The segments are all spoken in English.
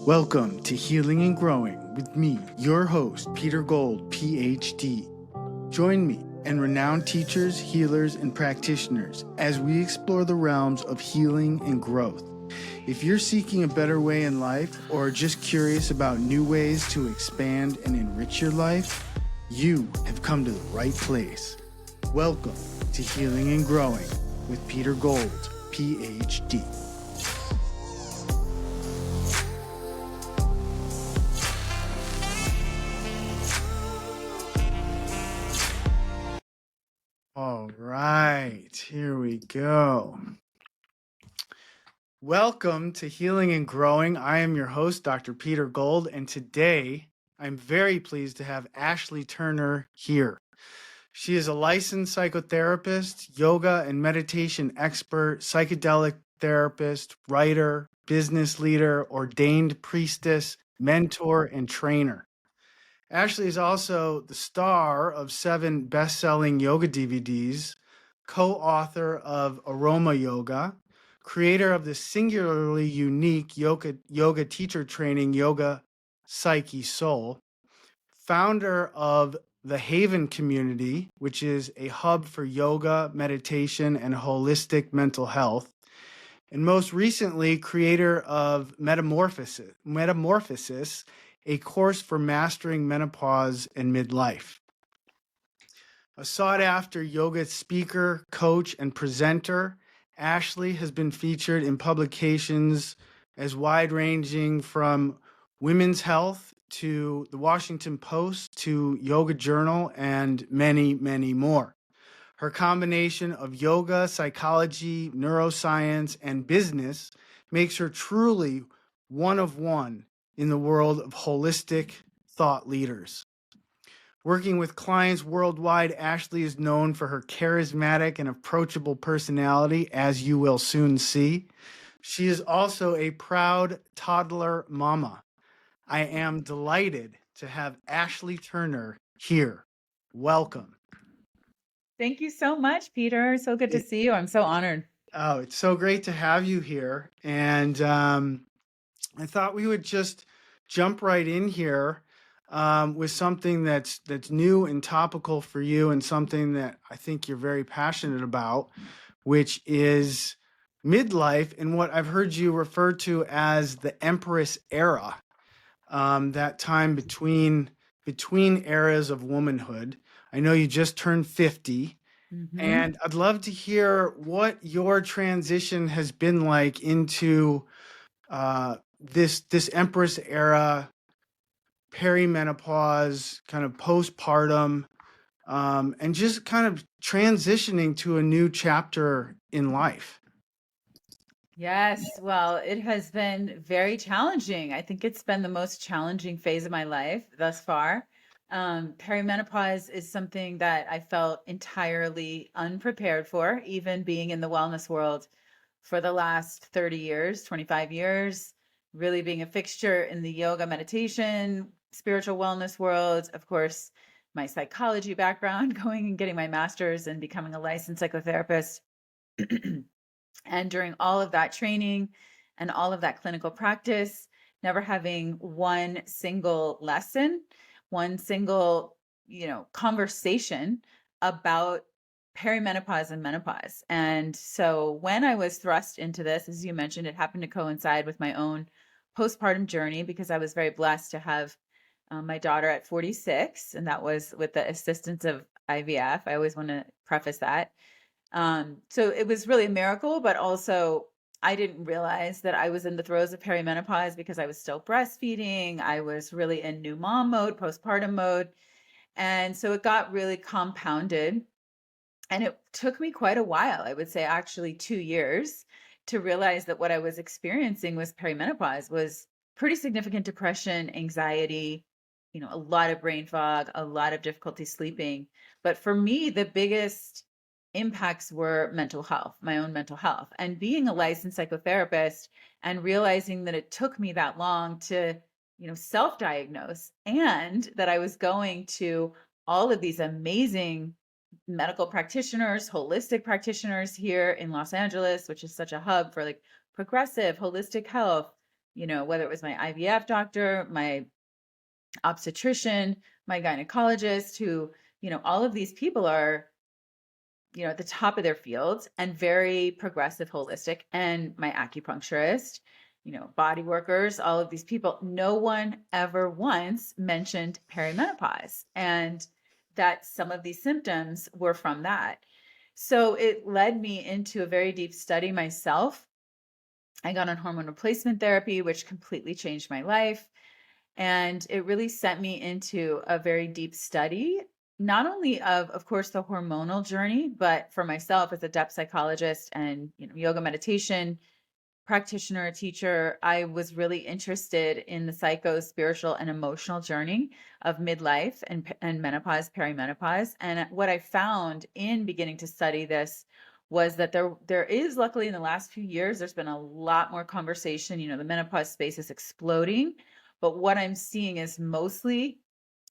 Welcome to Healing and Growing with me, your host, Peter Gold, PhD. Join me and renowned teachers, healers, and practitioners as we explore the realms of healing and growth. If you're seeking a better way in life or just curious about new ways to expand and enrich your life, you have come to the right place. Welcome to Healing and Growing with Peter Gold, PhD. All right, here we go. Welcome to Healing and Growing. I am your host, Dr. Peter Gold, and today I'm very pleased to have Ashley Turner here. She is a licensed psychotherapist, yoga and meditation expert, psychedelic therapist, writer, business leader, ordained priestess, mentor, and trainer. Ashley is also the star of 7 best-selling yoga DVDs, co-author of Aroma Yoga, creator of the singularly unique yoga teacher training Yoga Psyche Soul, founder of the Haven Community, which is a hub for yoga, meditation, and holistic mental health, and most recently, creator of Metamorphosis, a course for mastering menopause and midlife. A sought-after yoga speaker, coach, and presenter, Ashley has been featured in publications as wide-ranging from Women's Health to the Washington Post to Yoga Journal and many, many more. Her combination of yoga, psychology, neuroscience, and business makes her truly one of one in the world of holistic thought leaders. Working with clients worldwide, Ashley is known for her charismatic and approachable personality, as you will soon see. She is also a proud toddler mama. I am delighted to have Ashley Turner here. Welcome. Thank you so much, Peter. So good to see you. I'm so honored. Oh, it's so great to have you here. And I thought we would just jump right in here with something that's new and topical for you, and something that I think you're very passionate about, which is midlife and what I've heard you refer to as the Empress era, that time between eras of womanhood. I know you just turned 50. And I'd love to hear what your transition has been like into this Empress era, perimenopause, kind of postpartum, and just kind of transitioning to a new chapter in life. Yes, well, it has been very challenging. I think it's been the most challenging phase of my life thus far. Perimenopause is something that I felt entirely unprepared for, even being in the wellness world for the last 30 years, 25 years, really being a fixture in the yoga, meditation, spiritual wellness world. Of course, my psychology background, going and getting my master's and becoming a licensed psychotherapist. And during all of that training and all of that clinical practice, never having one single lesson, one single, conversation about perimenopause and menopause. And so when I was thrust into this, as you mentioned, it happened to coincide with my own postpartum journey, because I was very blessed to have my daughter at 46, and that was with the assistance of IVF. I always want to preface that. So it was really a miracle, but also I didn't realize that I was in the throes of perimenopause because I was still breastfeeding. I was really in new mom mode, postpartum mode. And so it got really compounded. And it took me quite a while, I would say actually 2 years, to realize that what I was experiencing was perimenopause, was pretty significant depression, anxiety, a lot of brain fog, a lot of difficulty sleeping. But for me, the biggest impacts were mental health, my own mental health. And being a licensed psychotherapist and realizing that it took me that long to, self-diagnose, and that I was going to all of these amazing medical practitioners, holistic practitioners here in Los Angeles, which is such a hub for like progressive holistic health, whether it was my IVF doctor, my obstetrician, my gynecologist, who, all of these people are, at the top of their fields and very progressive, holistic, and my acupuncturist, body workers, all of these people, no one ever once mentioned perimenopause, and that some of these symptoms were from that. So it led me into a very deep study myself. I got on hormone replacement therapy, which completely changed my life. And it really sent me into a very deep study, not only of course, the hormonal journey, but for myself as a depth psychologist and, yoga meditation practitioner, teacher, I was really interested in the psycho, spiritual, and emotional journey of midlife and menopause, perimenopause. And what I found in beginning to study this was that there is, luckily, in the last few years, there's been a lot more conversation. The menopause space is exploding, but what I'm seeing is mostly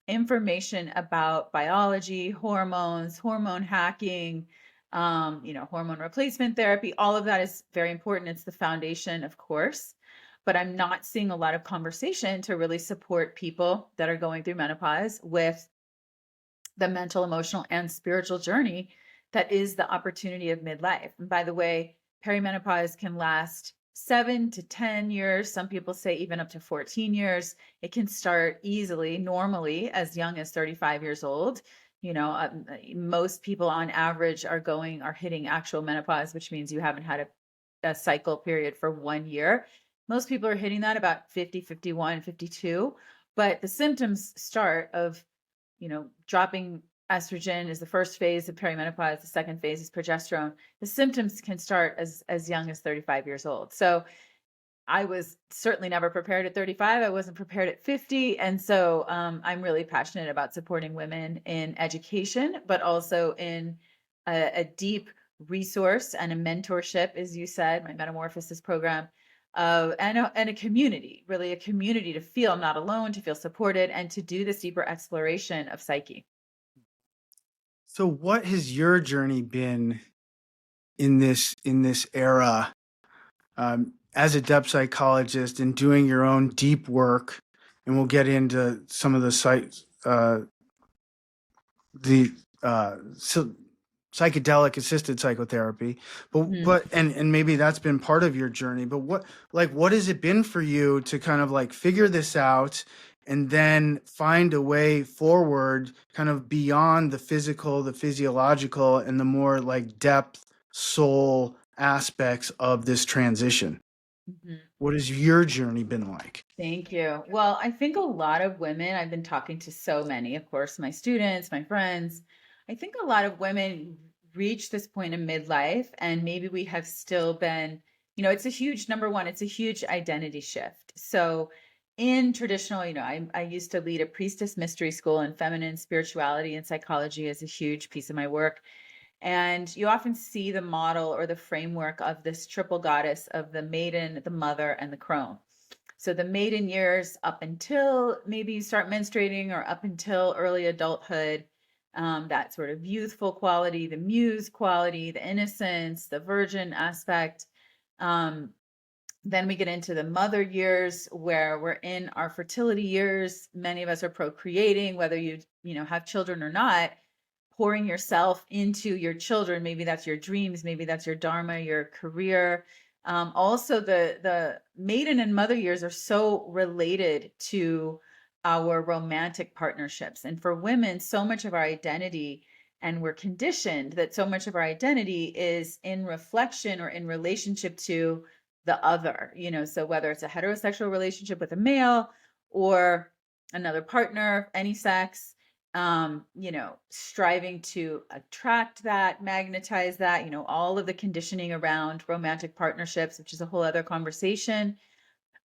information about biology, hormones, hormone hacking, hormone replacement therapy. All of that is very important. It's the foundation, of course, but I'm not seeing a lot of conversation to really support people that are going through menopause with the mental, emotional, and spiritual journey that is the opportunity of midlife. And by the way, perimenopause can last 7 to 10 years. Some people say even up to 14 years. It can start easily, normally, as young as 35 years old. Most people on average are hitting actual menopause, which means you haven't had a cycle period for 1 year. Most people are hitting that about 50, 51, 52. But the symptoms start of dropping estrogen is the first phase of perimenopause. The second phase is progesterone. The symptoms can start as young as 35 years old. So I was certainly never prepared at 35. I wasn't prepared at 50. And so I'm really passionate about supporting women in education, but also in a deep resource and a mentorship, as you said, my Metamorphosis program, and a community, really a community to feel I'm not alone, to feel supported, and to do this deeper exploration of psyche. So what has your journey been in this era, as a depth psychologist and doing your own deep work? And we'll get into some of the psychedelic assisted psychotherapy, but and maybe that's been part of your journey. But what has it been for you to kind of like figure this out and then find a way forward, kind of beyond the physical, the physiological, and the more like depth soul aspects of this transition? Mm-hmm. What has your journey been like? Thank you. Well, I think a lot of women, I've been talking to so many, of course, my students, my friends. I think a lot of women reach this point in midlife, and maybe we have still been, it's a huge, number one, it's a huge identity shift. So, in traditional, I used to lead a priestess mystery school, and feminine spirituality and psychology is a huge piece of my work. And you often see the model or the framework of this triple goddess of the maiden, the mother, and the crone. So the maiden years up until maybe you start menstruating or up until early adulthood, that sort of youthful quality, the muse quality, the innocence, the virgin aspect. Then we get into the mother years where we're in our fertility years. Many of us are procreating, whether you have children or not, pouring yourself into your children. Maybe that's your dreams, maybe that's your dharma, your career. Also, the maiden and mother years are so related to our romantic partnerships. And for women, so much of our identity, and we're conditioned that so much of our identity is in reflection or in relationship to the other, so whether it's a heterosexual relationship with a male or another partner, any sex, striving to attract that, magnetize that, all of the conditioning around romantic partnerships, which is a whole other conversation.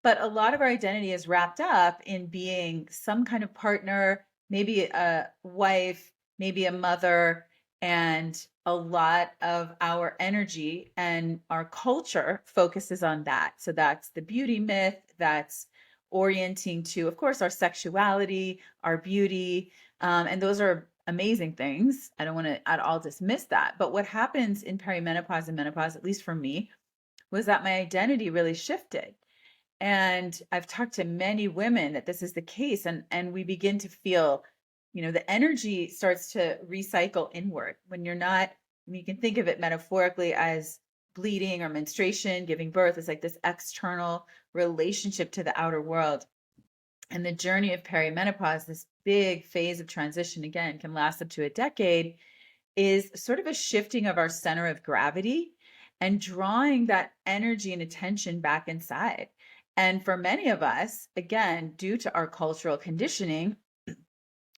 But a lot of our identity is wrapped up in being some kind of partner, maybe a wife, maybe a mother, and a lot of our energy and our culture focuses on that. So that's the beauty myth, that's orienting to, of course, our sexuality, our beauty, and those are amazing things. I don't want to at all dismiss that. But what happens in perimenopause and menopause, at least for me, was that my identity really shifted. And I've talked to many women that this is the case, and we begin to feel, the energy starts to recycle inward when you're not. I mean, you can think of it metaphorically as bleeding or menstruation, giving birth is like this external relationship to the outer world. And the journey of perimenopause, this big phase of transition, again, can last up to a decade, is sort of a shifting of our center of gravity and drawing that energy and attention back inside. And for many of us, again, due to our cultural conditioning,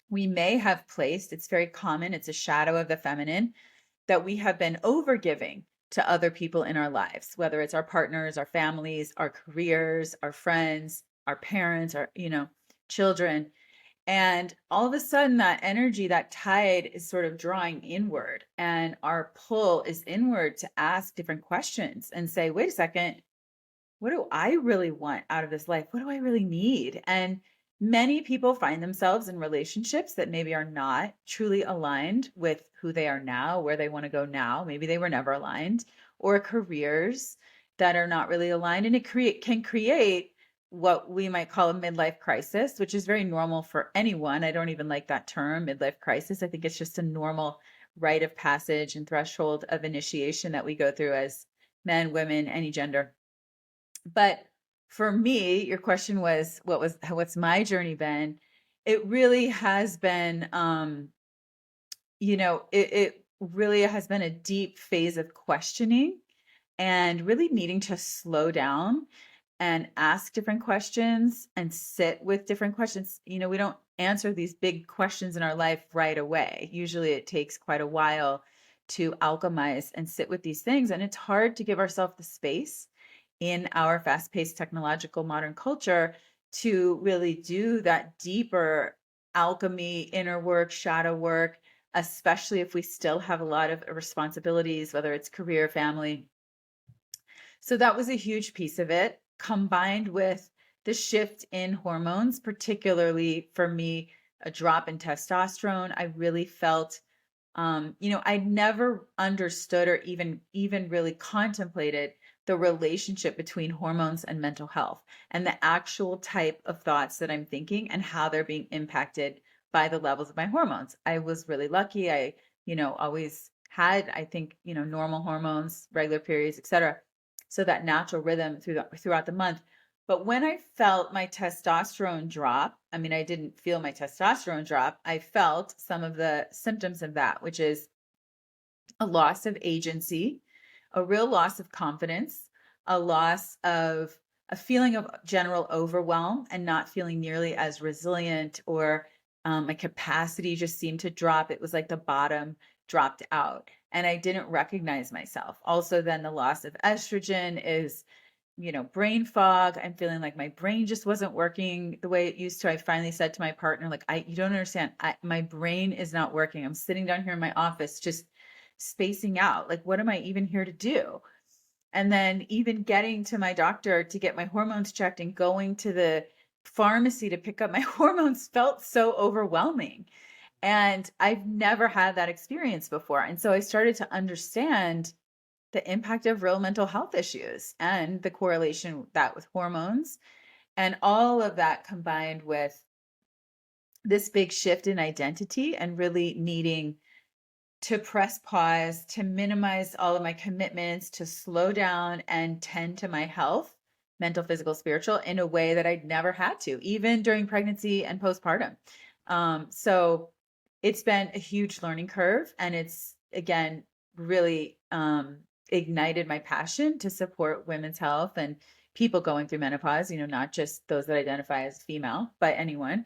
we may have placed, it's very common, it's a shadow of the feminine, that we have been overgiving to other people in our lives, whether it's our partners, our families, our careers, our friends, our parents, our, children. And all of a sudden, that energy, that tide is sort of drawing inward, and our pull is inward to ask different questions and say, wait a second, what do I really want out of this life? What do I really need? And many people find themselves in relationships that maybe are not truly aligned with who they are now, where they want to go now. Maybe they were never aligned, or careers that are not really aligned. And it can create what we might call a midlife crisis, which is very normal for anyone. I don't even like that term, midlife crisis. I think it's just a normal rite of passage and threshold of initiation that we go through as men, women, any gender. But for me, your question was, what's my journey been? It really has been, it really has been a deep phase of questioning and really needing to slow down and ask different questions and sit with different questions. We don't answer these big questions in our life right away. Usually it takes quite a while to alchemize and sit with these things. And it's hard to give ourselves the space in our fast-paced technological modern culture to really do that deeper alchemy, inner work, shadow work, especially if we still have a lot of responsibilities, whether it's career, family. So that was a huge piece of it, combined with the shift in hormones, particularly for me, a drop in testosterone. I really felt, I never understood or even really contemplated the relationship between hormones and mental health and the actual type of thoughts that I'm thinking and how they're being impacted by the levels of my hormones. I was really lucky. I, always had, I think, normal hormones, regular periods, etc. So that natural rhythm throughout the month. But when I felt my testosterone drop, I mean, I didn't feel my testosterone drop. I felt some of the symptoms of that, which is a loss of agency, a real loss of confidence, a feeling of general overwhelm and not feeling nearly as resilient, or my capacity just seemed to drop. It was like the bottom dropped out and I didn't recognize myself. Also, then the loss of estrogen is, brain fog. I'm feeling like my brain just wasn't working the way it used to. I finally said to my partner, like, you don't understand. My brain is not working. I'm sitting down here in my office, just spacing out. Like, what am I even here to do? And then even getting to my doctor to get my hormones checked and going to the pharmacy to pick up my hormones felt so overwhelming. And I've never had that experience before. And so I started to understand the impact of real mental health issues and the correlation that with hormones, and all of that combined with this big shift in identity and really needing to press pause, to minimize all of my commitments, to slow down and tend to my health, mental, physical, spiritual, in a way that I'd never had to, even during pregnancy and postpartum. So it's been a huge learning curve. And it's, again, really ignited my passion to support women's health and people going through menopause, not just those that identify as female, but anyone.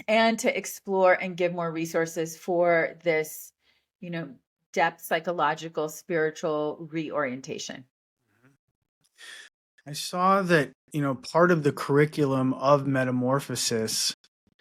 And to explore and give more resources for this, depth, psychological, spiritual reorientation. I saw that, part of the curriculum of Metamorphosis,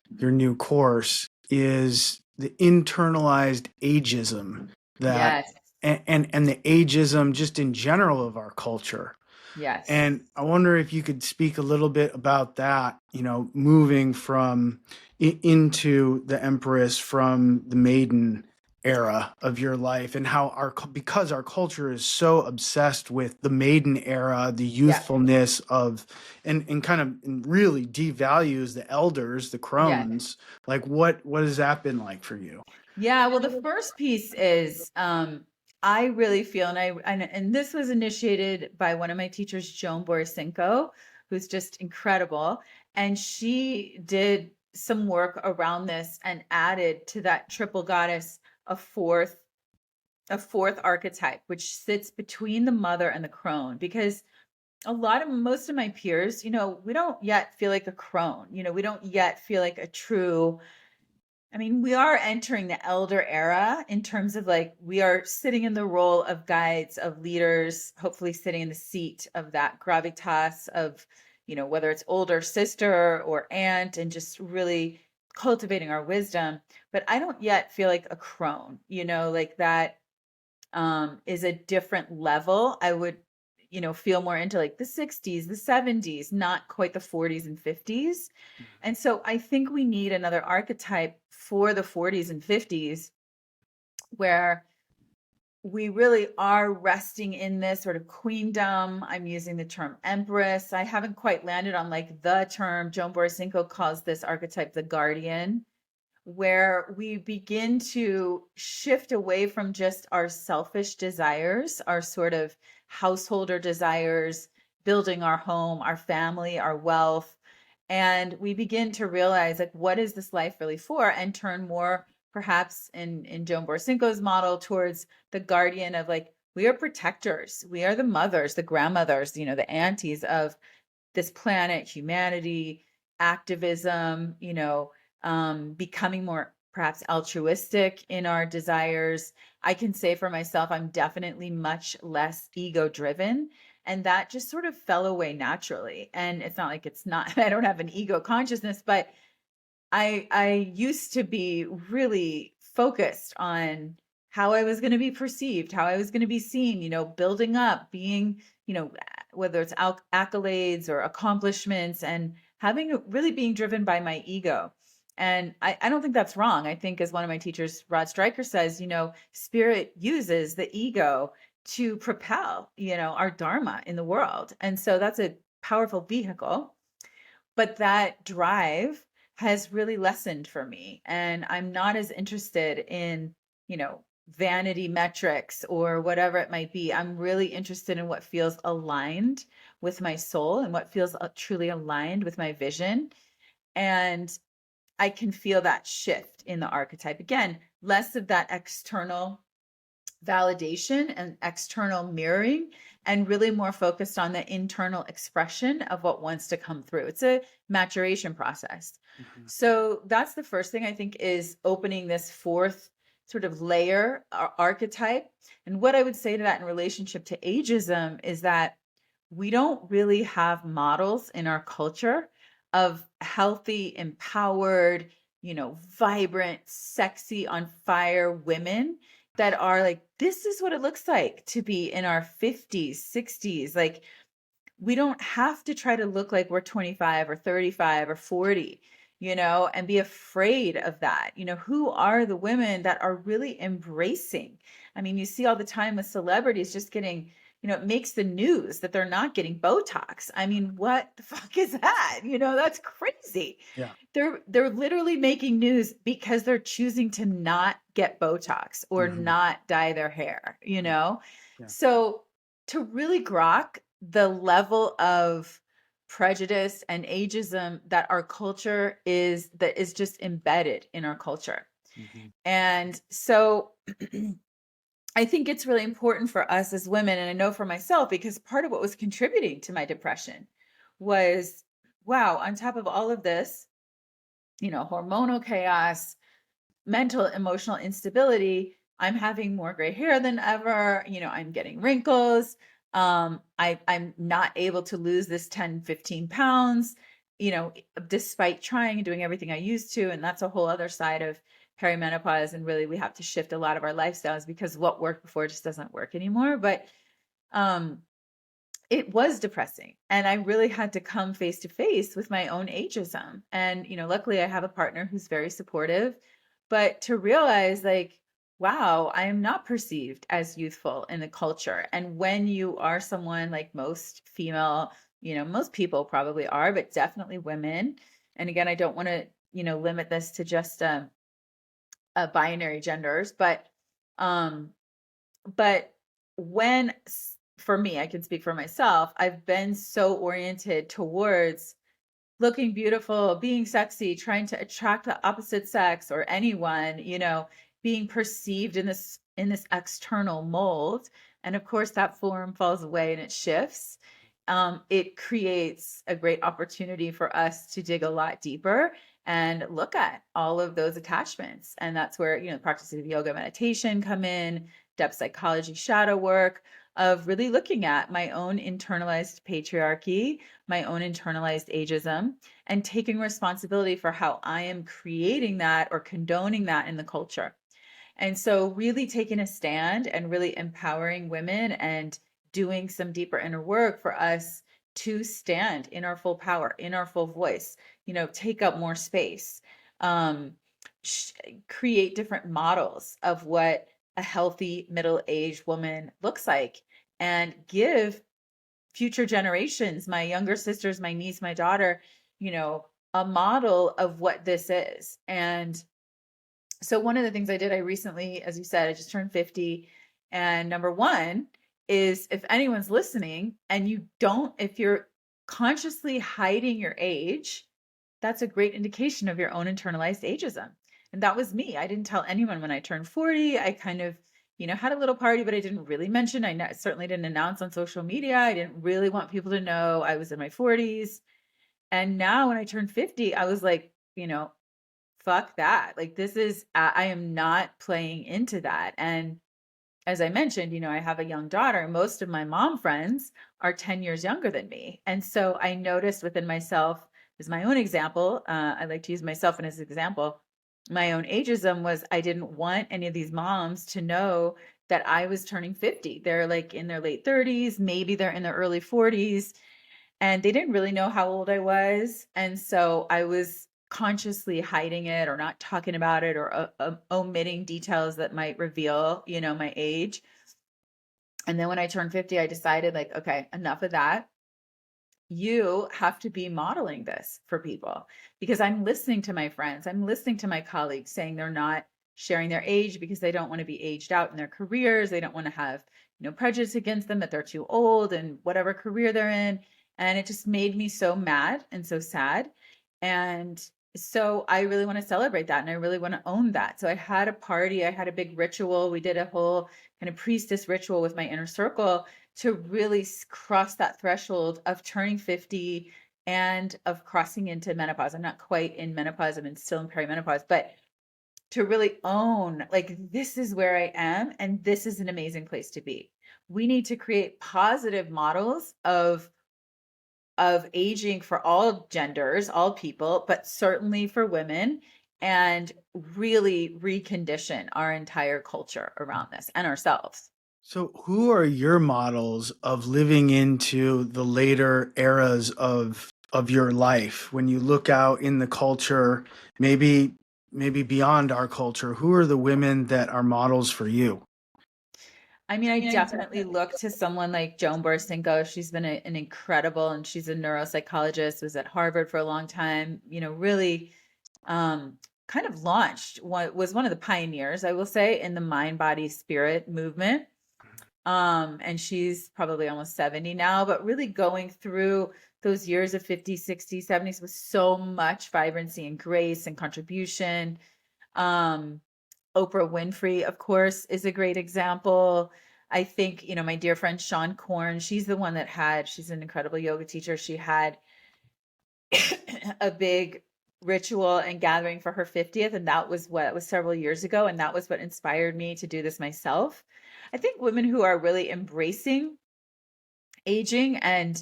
your new course, is the internalized ageism that Yes. and the ageism just in general of our culture. Yes. And I wonder if you could speak a little bit about that, moving from into the Empress, from the maiden, era of your life, and how because our culture is so obsessed with the maiden era, the Yeah. youthfulness of, and kind of really devalues the elders, the Yeah. crones. Like what has that been like for you? Yeah, well, the first piece is I really feel, and this was initiated by one of my teachers, Joan Borisenko, who's just incredible, and she did some work around this and added to that triple goddess a fourth a fourth archetype, which sits between the mother and the crone, because most of my peers, we don't yet feel like a crone, we don't yet feel like a true. I mean, we are entering the elder era in terms of like we are sitting in the role of guides, of leaders, hopefully sitting in the seat of that gravitas of, whether it's older sister or aunt, and just really cultivating our wisdom. But I don't yet feel like a crone, like that is a different level. I would, feel more into like the 60s, the 70s, not quite the 40s and 50s. And so I think we need another archetype for the 40s and 50s where we really are resting in this sort of queendom. I'm using the term Empress. I haven't quite landed on like the term. Joan Borisenko calls this archetype the guardian, where we begin to shift away from just our selfish desires, our sort of householder desires, building our home, our family, our wealth. And we begin to realize, like, what is this life really for? And turn more, perhaps in Joan Borisenko's model, towards the guardian of like, we are protectors. We are the mothers, the grandmothers, the aunties of this planet, humanity, activism, becoming more perhaps altruistic in our desires. I can say for myself, I'm definitely much less ego driven. And that just sort of fell away naturally. And it's not like I don't have an ego consciousness, but I used to be really focused on how I was going to be perceived, how I was going to be seen, building up, being, whether it's accolades or accomplishments, and really being driven by my ego. And I don't think that's wrong. I think, as one of my teachers, Rod Stryker, says, spirit uses the ego to propel, our dharma in the world. And so that's a powerful vehicle. But that drive has really lessened for me. And I'm not as interested in, vanity metrics or whatever it might be. I'm really interested in what feels aligned with my soul and what feels truly aligned with my vision. And I can feel that shift in the archetype. Again, less of that external validation and external mirroring, and really more focused on the internal expression of what wants to come through. It's a maturation process. Mhm. So that's the first thing, I think, is opening this fourth sort of layer archetype. And what I would say to that in relationship to ageism is that we don't really have models in our culture of healthy, empowered, vibrant, sexy, on fire women that are like, this is what it looks like to be in our 50s, 60s. Like, we don't have to try to look like we're 25 or 35 or 40, and be afraid of that. Who are the women that are really embracing? I mean, you see all the time with celebrities just getting, it makes the news that they're not getting Botox. I mean, what the fuck is that? That's crazy. Yeah. They're literally making news because they're choosing to not get Botox or Mhm. not dye their hair, Yeah. So to really grok the level of prejudice and ageism that that is just embedded in our culture. Mhm. And so I think it's really important for us as women, and I know for myself, because part of what was contributing to my depression was, wow, on top of all of this, hormonal chaos, mental, emotional instability, I'm having more gray hair than ever. I'm getting wrinkles. I'm not able to lose this 10, 15 pounds, despite trying and doing everything I used to. And that's a whole other side of perimenopause. And really, we have to shift a lot of our lifestyles because what worked before just doesn't work anymore. But um, it was depressing. And I really had to come face to face with my own ageism. And, luckily I have a partner who's very supportive, but to realize, like, wow, I am not perceived as youthful in the culture. And when you are someone like most female, most people probably are, but definitely women. And again, I don't want to, limit this to just binary genders, um, but for me, I can speak for myself, I've been so oriented towards looking beautiful, being sexy, trying to attract the opposite sex or anyone, being perceived in this external mold. And of course that form falls away and it shifts. It creates a great opportunity for us to dig a lot deeper and look at all of those attachments. And that's where, practices of yoga, meditation come in, depth psychology, shadow work, of really looking at my own internalized patriarchy, my own internalized ageism, and taking responsibility for how I am creating that or condoning that in the culture. And so, really taking a stand and really empowering women and doing some deeper inner work for us to stand in our full power, in our full voice, take up more space, um, create different models of what a healthy middle aged woman looks like, and give future generations, my younger sisters, my niece, my daughter, you know, a model of what this is. And so one of the things I did, I recently, as you said, I just turned 50. And number one is, if anyone's listening and if you're consciously hiding your age, that's a great indication of your own internalized ageism. And that was me. I didn't tell anyone when I turned 40. I kind of, had a little party, but I didn't really mention. Certainly didn't announce on social media. I didn't really want people to know I was in my 40s. And now when I turned 50, I was like, fuck that. Like, I am not playing into that. And as I mentioned, I have a young daughter. Most of my mom friends are 10 years younger than me. And so I noticed within myself, as my own example, I like to use myself as an example. My own ageism was, I didn't want any of these moms to know that I was turning 50. They're like in their late 30s, maybe they're in their early 40s, and they didn't really know how old I was. And so I was consciously hiding it or not talking about it, or omitting details that might reveal, my age. And then when I turned 50, I decided, like, okay, enough of that. You have to be modeling this for people, because I'm listening to my friends, I'm listening to my colleagues saying they're not sharing their age because they don't want to be aged out in their careers. They don't want to have, prejudice against them, that they're too old in whatever career they're in. And it just made me so mad and so sad. And so I really want to celebrate that. And I really want to own that. So I had a party, I had a big ritual. We did a whole kind of priestess ritual with my inner circle to really cross that threshold of turning 50 and of crossing into menopause. I'm not quite in menopause, I'm still in perimenopause, but to really own, like, this is where I am and this is an amazing place to be. We need to create positive models of aging for all genders, all people, but certainly for women, and really recondition our entire culture around this and ourselves. So, who are your models of living into the later eras of your life? When you look out in the culture, maybe beyond our culture, who are the women that are models for you? I mean, I definitely look to someone like Joan Burstynko. She's been an incredible, and she's a neuropsychologist, was at Harvard for a long time, really kind of launched, was one of the pioneers, I will say, in the mind, body, spirit movement. And she's probably almost 70 now, but really going through those years of 50s, 60s, 70s with so much vibrancy and grace and contribution. Um, Oprah Winfrey, of course, is a great example. I think, my dear friend Sean Korn, she's the one she's an incredible yoga teacher. She had a big ritual and gathering for her 50th. And that was several years ago. And that was what inspired me to do this myself. I think women who are really embracing aging and,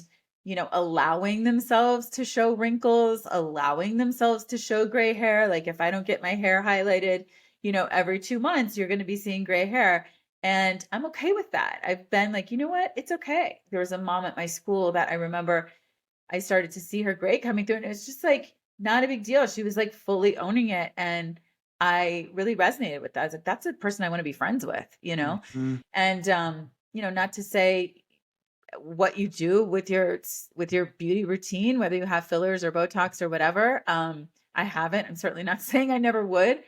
allowing themselves to show wrinkles, allowing themselves to show gray hair. Like, if I don't get my hair highlighted, every 2 months, you're going to be seeing gray hair. And I'm okay with that. I've been like, you know what? It's okay. There was a mom at my school that I remember, I started to see her gray coming through, and it was just like not a big deal. She was like fully owning it. And I really resonated with that. I was like, that's a person I want to be friends with, you know? Mhm. And you know, not to say what you do with your beauty routine, whether you have fillers or Botox or whatever. I haven't. I'm certainly not saying I never would,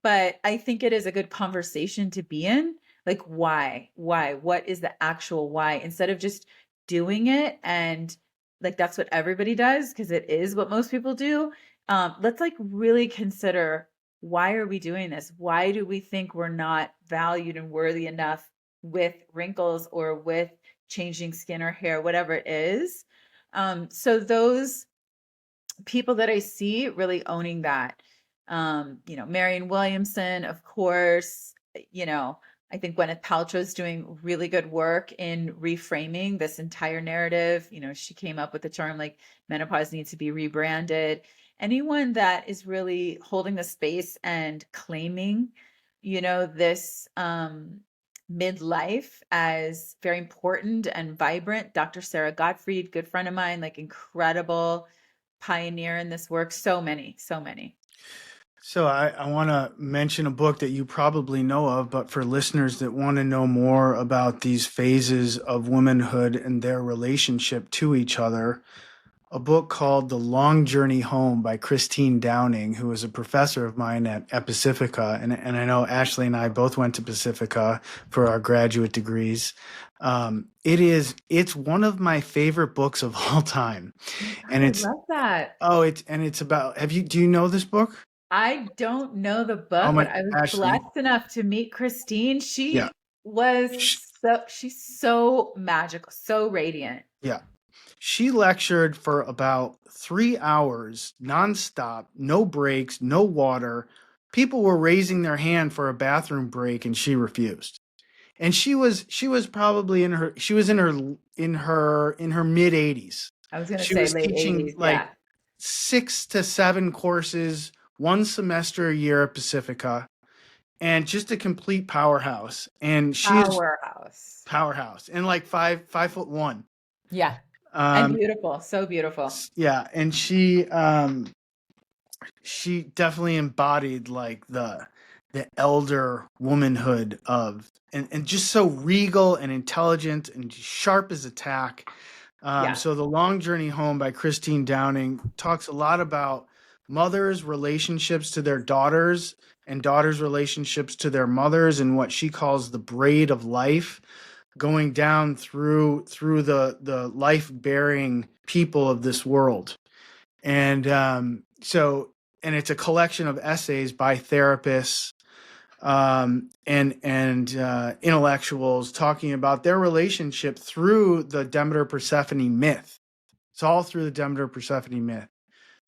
but I think it is a good conversation to be in. Like, why? Why? What is the actual why? Instead of just doing it and like that's what everybody does, because it is what most people do. Let's like really consider, why are we doing this? Why do we think we're not valued and worthy enough with wrinkles or with changing skin or hair, whatever it is? So those people that I see really owning that. You know, Marianne Williamson, of course, you know, I think Gwyneth Paltrow's doing really good work in reframing this entire narrative. You know, she came up with the term like menopause needs to be rebranded. Anyone that is really holding the space and claiming, you know, this midlife as very important and vibrant. Dr. Sarah Gottfried, good friend of mine, like incredible pioneer in this work. So many, so many. So I want to mention a book that you probably know of, but for listeners that want to know more about these phases of womanhood and their relationship to each other, a book called The Long Journey Home by Christine Downing, who was a professor of mine at Pacifica. And I know Ashley and I both went to Pacifica for our graduate degrees. It's one of my favorite books of all time. Oh And God, I love that. it's about, do you know this book? I don't know the Oh book, my, but I was Ashley. blessed enough to meet Christine. Yeah. She's so magical, so radiant. Yeah. She lectured for about 3 hours nonstop, no breaks, no water. People were raising their hand for a bathroom break and she refused. And she was probably in her mid 80s. I was gonna She say was late teaching 80s. like Yeah. 6 to 7 courses, one semester a year at Pacifica, and just a complete powerhouse. And she is Powerhouse. powerhouse and like 5'1". Yeah. And Um, beautiful. So beautiful. yeah, and she definitely embodied like the elder womanhood of and just so regal and intelligent and sharp as a tack. Yeah. So The Long Journey Home by Christine Downing talks a lot about mothers' relationships to their daughters and daughters' relationships to their mothers and what she calls the braid of life going down through the life bearing people of this world. And and it's a collection of essays by therapists and intellectuals talking about their relationship through the Demeter Persephone myth. It's all through the Demeter Persephone myth.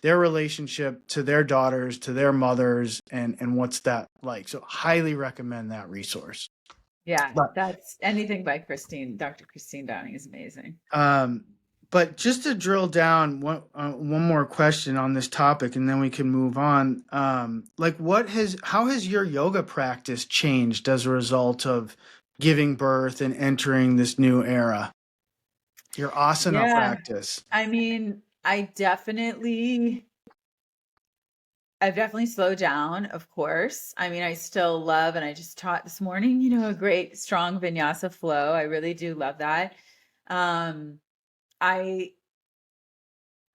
Their relationship to their daughters, to their mothers, and what's that like. So highly recommend that resource. Yeah. But That's anything by Christine. Dr. Christine Downing is amazing. um, but just to drill down one more question on this topic, and then we can move on. Like, how has your yoga practice changed as a result of giving birth and entering this new era? Your asana Yeah. practice. I mean, I've definitely slowed down, of course. I mean, I still love, and I just taught this morning, you know, a great strong vinyasa flow. I really do love that. Um, I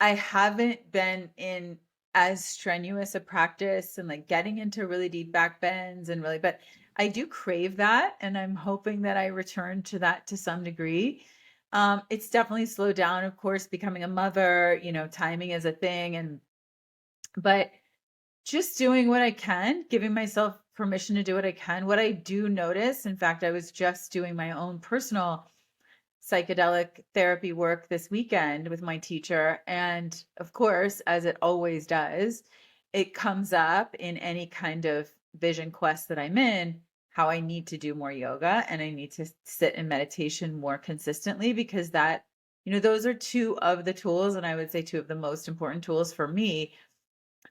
I haven't been in as strenuous a practice and like getting into really deep back bends and really, but I do crave that, and I'm hoping that I return to that to some degree. It's definitely slowed down, of course, becoming a mother, you know, timing is a thing, and but just doing what I can, giving myself permission to do what I can. What I do notice, in fact, I was just doing my own personal psychedelic therapy work this weekend with my teacher. And of course, as it always does, it comes up in any kind of vision quest that I'm in, how I need to do more yoga and I need to sit in meditation more consistently, because that, you know, those are two of the tools, and I would say two of the most important tools for me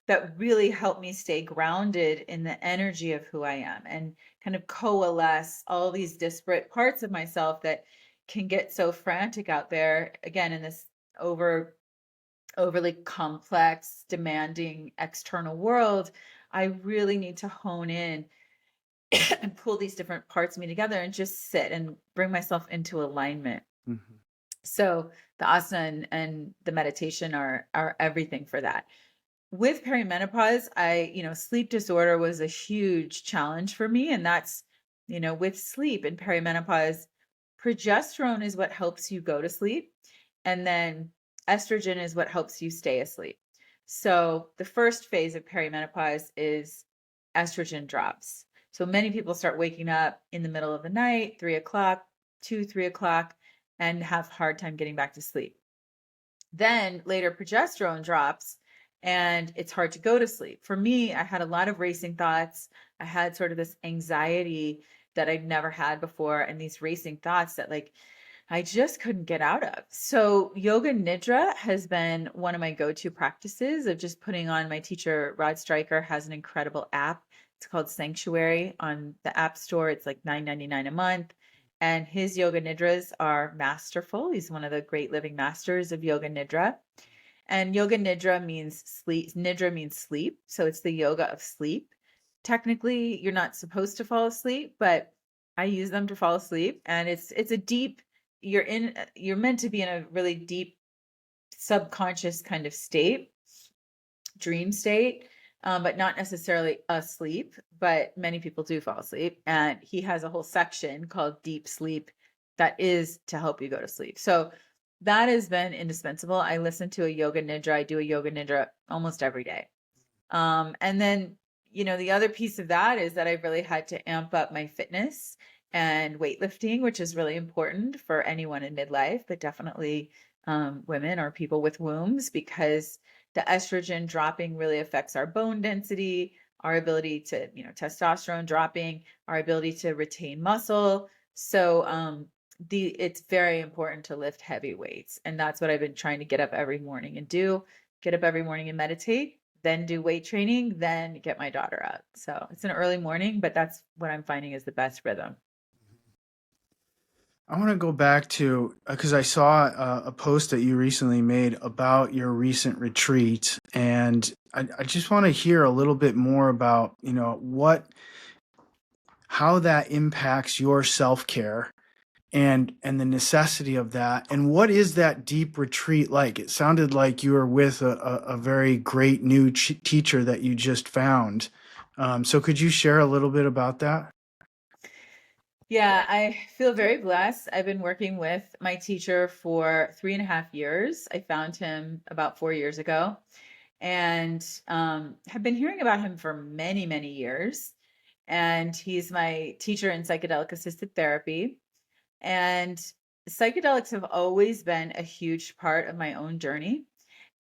that really help me stay grounded in the energy of who I am and kind of coalesce all these disparate parts of myself that can get so frantic out there, again, in this overly complex, demanding external world. I really need to hone in and pull these different parts of me together and just sit and bring myself into alignment. Mhm. So the asana and the meditation are everything for that. With perimenopause, sleep disorder was a huge challenge for me. And that's, with sleep and perimenopause, progesterone is what helps you go to sleep. And then estrogen is what helps you stay asleep. So the first phase of perimenopause is estrogen drops. So many people start waking up in the middle of the night, 3 o'clock, 2, 3 o'clock, and have hard time getting back to sleep. Then later progesterone drops and it's hard to go to sleep. For me, I had a lot of racing thoughts. I had sort of this anxiety that I'd never had before and these racing thoughts that like I just couldn't get out of. So yoga nidra has been one of my go-to practices of just putting on. My teacher, Rod Stryker, has an incredible app. It's called Sanctuary on the App Store. It's like $9.99 a month. And his yoga nidras are masterful. He's one of the great living masters of yoga nidra. And yoga nidra means sleep. Nidra means sleep. So it's the yoga of sleep. Technically, you're not supposed to fall asleep, but I use them to fall asleep. And it's a deep, you're meant to be in a really deep subconscious kind of state, dream state, but not necessarily asleep. But many people do fall asleep. And he has a whole section called Deep Sleep that is to help you go to sleep. So that has been indispensable. I listen to a yoga nidra. I do a yoga nidra almost every day. And then, the other piece of that is that I've really had to amp up my fitness and weightlifting, which is really important for anyone in midlife, but definitely women or people with wombs, because the estrogen dropping really affects our bone density, our ability to, testosterone dropping, our ability to retain muscle. So it's very important to lift heavy weights. And that's what I've been trying to get up every morning and do. Get up every morning and meditate, then do weight training, then get my daughter up. So it's an early morning, but that's what I'm finding is the best rhythm. I want to go back to because I saw a post that you recently made about your recent retreat, and I just want to hear a little bit more about how that impacts your self care and the necessity of that, and what is that deep retreat like? It sounded like you were with a very great new teacher that you just found. So could you share a little bit about that? Yeah, I feel very blessed. I've been working with my teacher for 3.5 years. I found him about 4 years ago and have been hearing about him for many, many years. And he's my teacher in psychedelic assisted therapy. And psychedelics have always been a huge part of my own journey,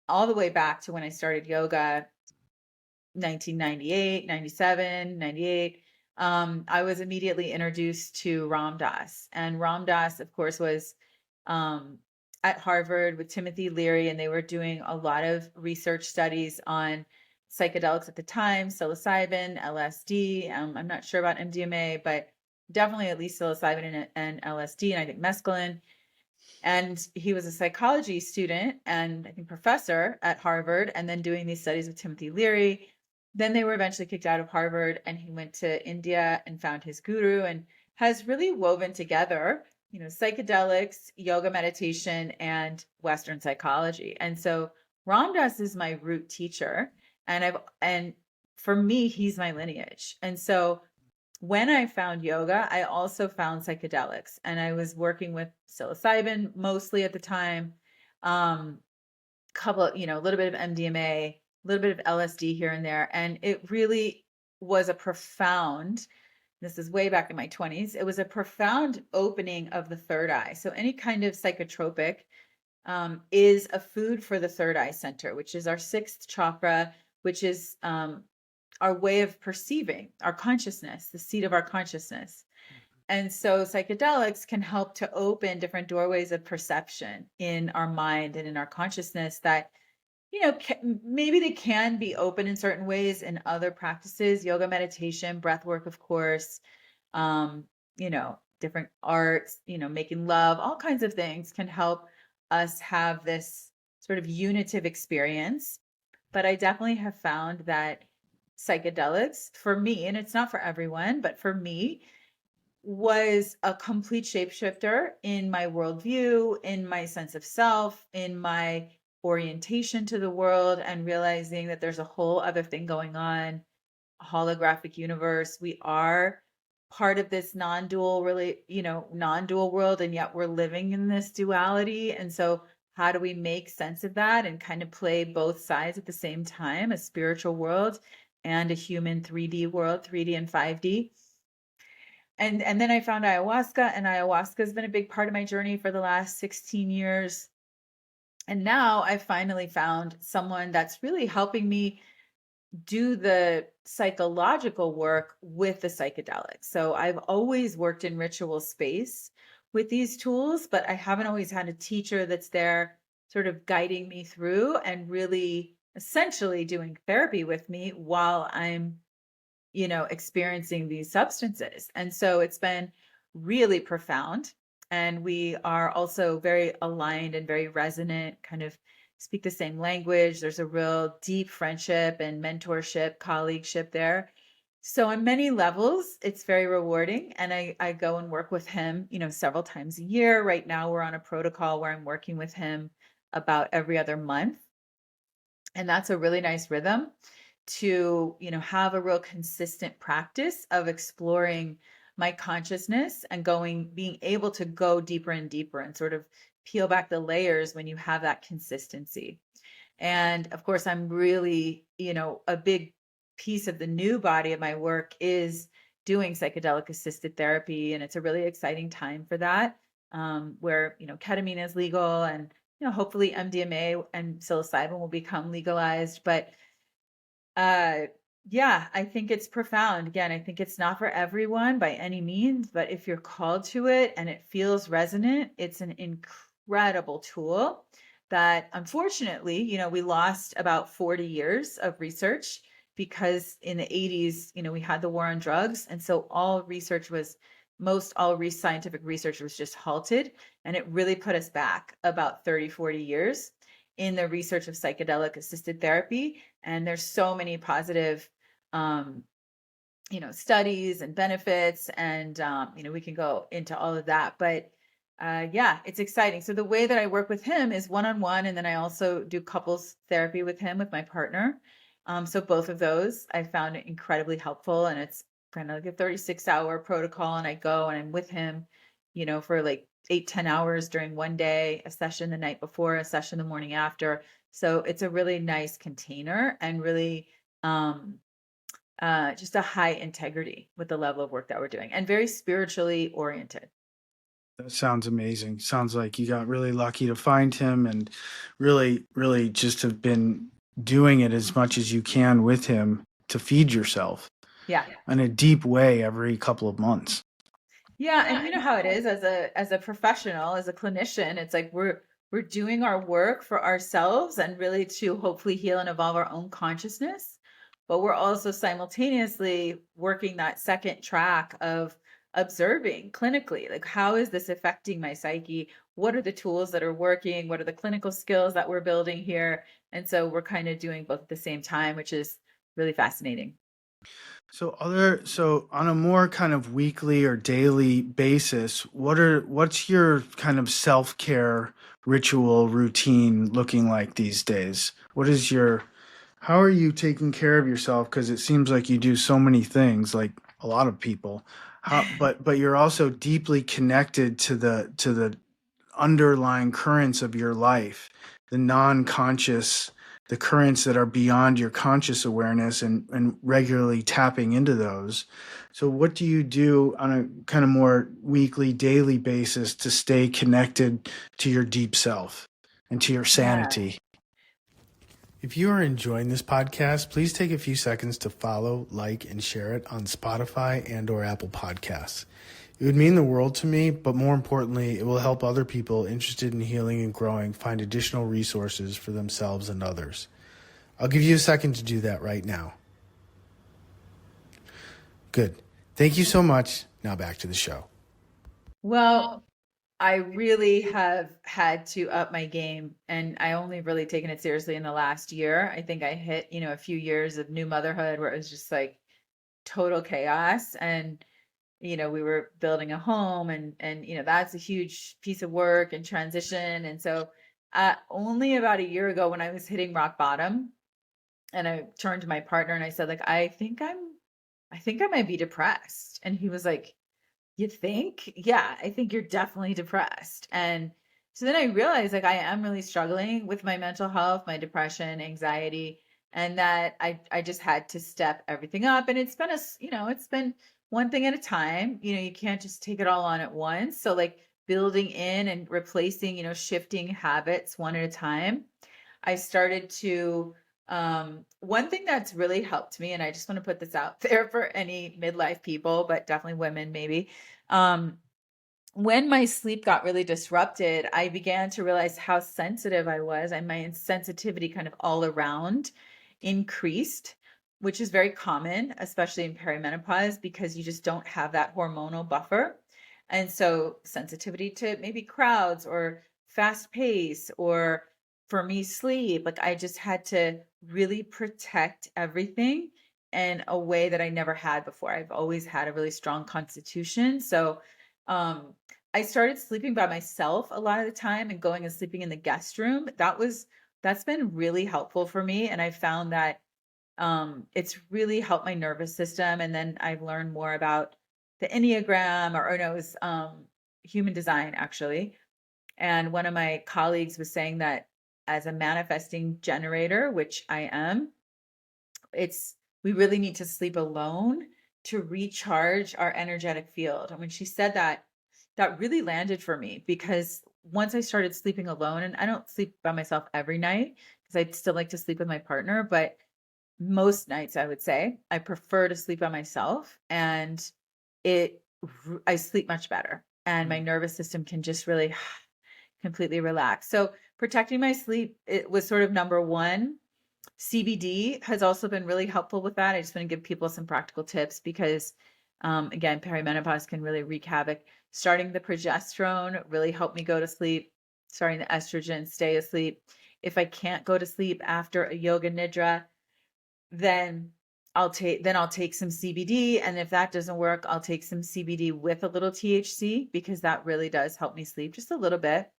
all the way back to when I started yoga, 1998, 97, 98. I was immediately introduced to Ram Dass. And Ram Dass, of course, was um, at Harvard with Timothy Leary, and they were doing a lot of research studies on psychedelics at the time, psilocybin, LSD. I'm not sure about MDMA, but definitely at least psilocybin and LSD, and I think mescaline. And he was a psychology student and I think professor at Harvard, and then doing these studies with Timothy Leary. Then they were eventually kicked out of Harvard, and he went to India and found his guru and has really woven together, psychedelics, yoga meditation, and Western psychology. And so Ram Dass is my root teacher, and for me, he's my lineage. And so when I found yoga, I also found psychedelics, and I was working with psilocybin mostly at the time. Couple, a little bit of MDMA, a little bit of LSD here and there. And it really was a profound, this is way back in my 20s, it was a profound opening of the third eye. So any kind of psychotropic is a food for the third eye center, which is our sixth chakra, which is our way of perceiving our consciousness, the seat of our consciousness. And so psychedelics can help to open different doorways of perception in our mind and in our consciousness that, maybe they can be open in certain ways in other practices, yoga, meditation, breath work, of course, um, different arts, making love, all kinds of things can help us have this sort of unitive experience. But I definitely have found that psychedelics for me, and it's not for everyone, but for me, was a complete shapeshifter in my worldview, in my sense of self, in my orientation to the world, and realizing that there's a whole other thing going on, a holographic universe. We are part of this non-dual, really, non-dual world, and yet we're living in this duality. And so, how do we make sense of that and kind of play both sides at the same time, a spiritual world and a human 3D world, 3D and 5D? And then I found ayahuasca, and ayahuasca has been a big part of my journey for the last 16 years. And now I finally found someone that's really helping me do the psychological work with the psychedelics. So I've always worked in ritual space with these tools, but I haven't always had a teacher that's there sort of guiding me through and really essentially doing therapy with me while I'm experiencing these substances. And so it's been really profound. And we are also very aligned and very resonant, kind of speak the same language. There's a real deep friendship and mentorship, colleagueship there. So on many levels, it's very rewarding. And I go and work with him, several times a year. Right now, we're on a protocol where I'm working with him about every other month. And that's a really nice rhythm to have a real consistent practice of exploring my consciousness and being able to go deeper and deeper and sort of peel back the layers when you have that consistency. And of course, I'm really, a big piece of the new body of my work is doing psychedelic assisted therapy, and it's a really exciting time for that, where ketamine is legal, and hopefully MDMA and psilocybin will become legalized. But yeah, I think it's profound. Again, I think it's not for everyone by any means, but if you're called to it and it feels resonant, it's an incredible tool that unfortunately, we lost about 40 years of research because in the 80s, we had the war on drugs. And so scientific research was just halted. And it really put us back about 30, 40 years in the research of psychedelic assisted therapy. And there's so many positive, studies and benefits, and, we can go into all of that, but yeah, it's exciting. So the way that I work with him is one-on-one, and then I also do couples therapy with him, with my partner. So both of those I found incredibly helpful, and it's kind of like a 36-hour protocol, and I go and I'm with him, for like 8-10 hours during one day, a session the night before, a session the morning after. So it's a really nice container and really just a high integrity with the level of work that we're doing, and very spiritually oriented. That sounds amazing. Sounds like you got really lucky to find him and really, really just have been doing it as much as you can with him to feed yourself Yeah. in a deep way every couple of months. Yeah, and you know how it is as a professional, as a clinician, it's like we're doing our work for ourselves and really to hopefully heal and evolve our own consciousness. But we're also simultaneously working that second track of observing clinically, like how is this affecting my psyche? What are the tools that are working? What are the clinical skills that we're building here? And so we're kind of doing both at the same time, which is really fascinating. So on a more kind of weekly or daily basis, what's your kind of self-care ritual routine looking like these days? How are you taking care of yourself? Because it seems like you do so many things, like a lot of people. But you're also deeply connected to the underlying currents of your life, the non-conscious, the currents that are beyond your conscious awareness, and regularly tapping into those. So what do you do on a kind of more weekly, daily basis to stay connected to your deep self and to your Yeah. sanity? If you are enjoying this podcast, please take a few seconds to follow, like, and share it on Spotify and/or Apple Podcasts. It would mean the world to me, but more importantly, it will help other people interested in healing and growing find additional resources for themselves and others. I'll give you a second to do that right now. Good. Thank you so much. Now back to the show. Well, I really have had to up my game, and I only really taken it seriously in the last year. I think I hit, a few years of new motherhood where it was just like total chaos. And, we were building a home, and, that's a huge piece of work and transition. And so, only about a year ago when I was hitting rock bottom, and I turned to my partner and I said, like, I think I might be depressed. And he was like, you think? Yeah, I think you're definitely depressed. And so then I realized, like, I am really struggling with my mental health, my depression, anxiety, and that I just had to step everything up. And it's been it's been one thing at a time. You can't just take it all on at once. So like building in and replacing, shifting habits one at a time. I started to one thing that's really helped me, and I just want to put this out there for any midlife people, but definitely women maybe. Um, when my sleep got really disrupted, I began to realize how sensitive I was, and my sensitivity kind of all around increased, which is very common, especially in perimenopause, because you just don't have that hormonal buffer. And so sensitivity to maybe crowds or fast pace, or for me, sleep, like I just had to really protect everything in a way that I never had before. I've always had a really strong constitution. So, um, I started sleeping by myself a lot of the time and going and sleeping in the guest room. That's been really helpful for me. And I found that it's really helped my nervous system. And then I've learned more about the Enneagram, or no, it was human design actually. And one of my colleagues was saying that as a manifesting generator, which I am, it's we really need to sleep alone to recharge our energetic field. And when she said that, that really landed for me, because once I started sleeping alone, and I don't sleep by myself every night because I'd still like to sleep with my partner, but most nights I would say I prefer to sleep by myself, and it I sleep much better, and my nervous system can just really completely relax. So protecting my sleep, it was sort of number one. CBD has also been really helpful with that. I just want to give people some practical tips because, again, perimenopause can really wreak havoc. Starting the progesterone really helped me go to sleep. Starting the estrogen, stay asleep. If I can't go to sleep after a yoga nidra, then I'll take some CBD, and if that doesn't work, I'll take some CBD with a little THC, because that really does help me sleep just a little bit.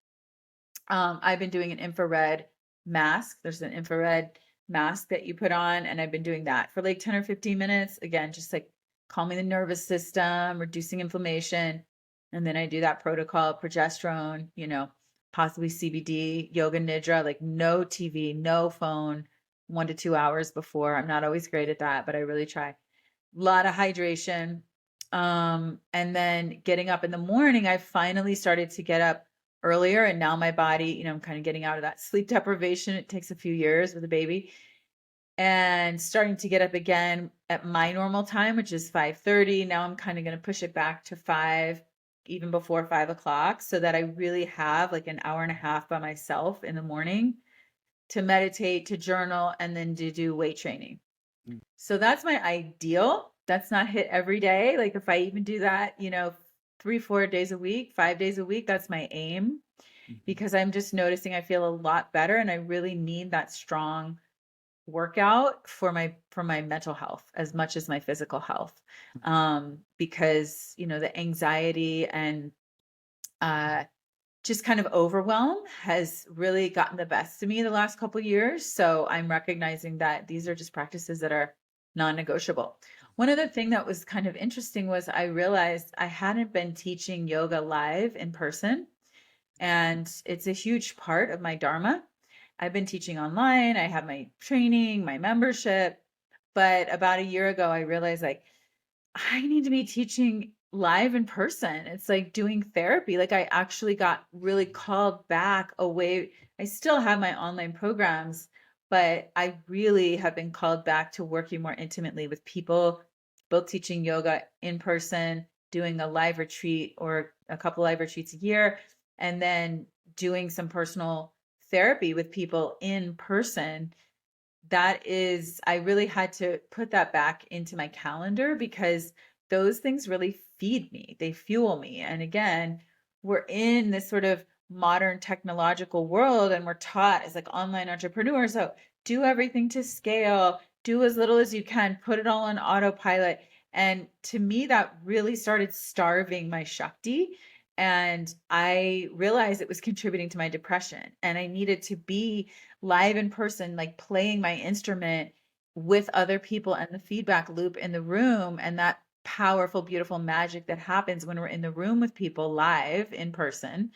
I've been doing an infrared mask. There's an infrared mask that you put on, and I've been doing that for like 10 or 15 minutes. Again, just like calming the nervous system, reducing inflammation. And then I do that protocol, progesterone, possibly CBD, yoga nidra, like no TV, no phone, 1 to 2 hours before. I'm not always great at that, but I really try. A lot of hydration. And then getting up in the morning, I finally started to get up earlier, and now my body, I'm kind of getting out of that sleep deprivation. It takes a few years with a baby, and starting to get up again at my normal time, which is 5:30. Now I'm kind of going to push it back to 5, even before 5 o'clock, so that I really have like an hour and a half by myself in the morning to meditate, to journal, and then to do weight training. So that's my ideal. That's not hit every day. Like if I even do that, 3, 4 days a week, 5 days a week, that's my aim, because I'm just noticing I feel a lot better, and I really need that strong workout for my mental health as much as my physical health. Because, the anxiety and uh just kind of overwhelm has really gotten the best of me the last couple of years. So I'm recognizing that these are just practices that are non-negotiable. One other thing that was kind of interesting was I realized I hadn't been teaching yoga live in person, and it's a huge part of my dharma. I've been teaching online. I have my training, my membership, but about a year ago I realized, like, I need to be teaching live in person. It's like doing therapy. Like I actually got really called back away. I still have my online programs, but I really have been called back to working more intimately with people, both teaching yoga in person, doing a live retreat or a couple live retreats a year, and then doing some personal therapy with people in person. That is, I really had to put that back into my calendar, because those things really feed me. They fuel me. And again, we're in this sort of modern technological world and we're taught as like online entrepreneurs, so do everything to scale, do as little as you can, put it all on autopilot. And to me, that really started starving my Shakti. And I realized it was contributing to my depression. And I needed to be live in person, like playing my instrument with other people and the feedback loop in the room. And that powerful, beautiful magic that happens when we're in the room with people live in person.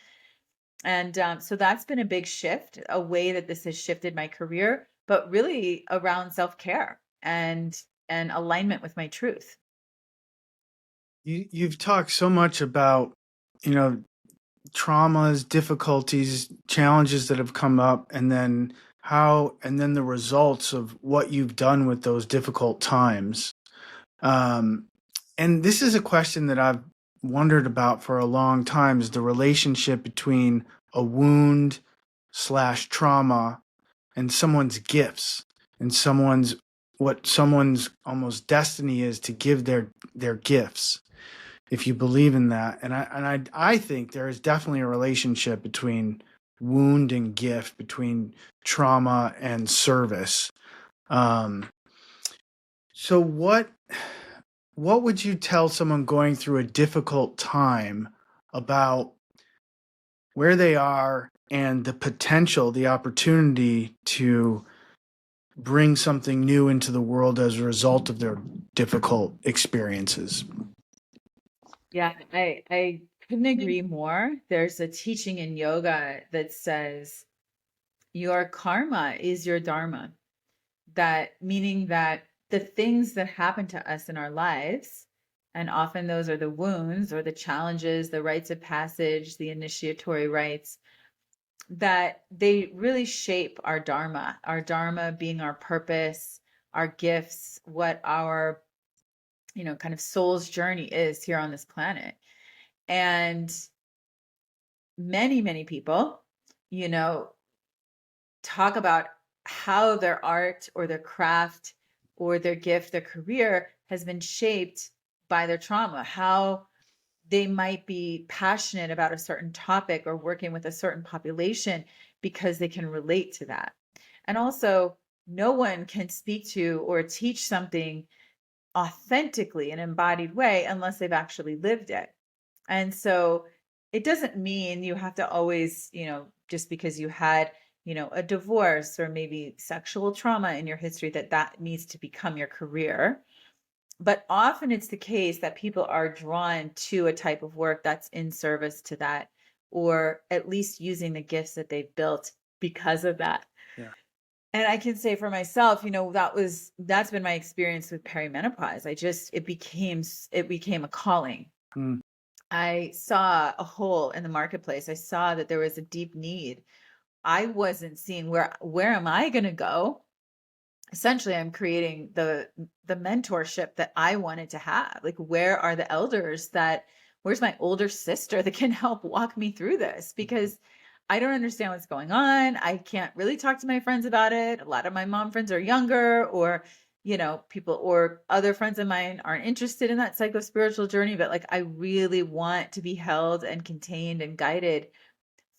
And so that's been a big shift, a way that this has shifted my career, but really around self-care and alignment with my truth. You've talked so much about, you know, traumas, difficulties, challenges that have come up, and then the results of what you've done with those difficult times. Um, and this is a question that I've wondered about for a long time: is the relationship between a wound slash trauma and someone's gifts and someone's almost destiny is to give their gifts, if you believe in that. And I think there is definitely a relationship between wound and gift, between trauma and service. Um, so what would you tell someone going through a difficult time about where they are and the potential, the opportunity to bring something new into the world as a result of their difficult experiences? Yeah, I couldn't agree more. There's a teaching in yoga that says your karma is your dharma. That meaning that the things that happen to us in our lives, and often those are the wounds or the challenges, the rites of passage, the initiatory rites, that they really shape our dharma being our purpose, our gifts, what our, kind of soul's journey is here on this planet. And many, many people, you know, talk about how their art or their craft or their gift, their career has been shaped by their trauma, how they might be passionate about a certain topic or working with a certain population because they can relate to that. And also, no one can speak to or teach something authentically in an embodied way unless they've actually lived it. And so it doesn't mean you have to always, just because you had, a divorce or maybe sexual trauma in your history, that needs to become your career. But often it's the case that people are drawn to a type of work that's in service to that, or at least using the gifts that they've built because of that. Yeah. And I can say for myself, that's been my experience with perimenopause. It became a calling. Mm. I saw a hole in the marketplace. I saw that there was a deep need. I wasn't seeing where am I going to go? Essentially, I'm creating the mentorship that I wanted to have. Like, where are the elders where's my older sister that can help walk me through this? Because I don't understand what's going on. I can't really talk to my friends about it. A lot of my mom friends are younger, or people or other friends of mine aren't interested in that psycho-spiritual journey, but like I really want to be held and contained and guided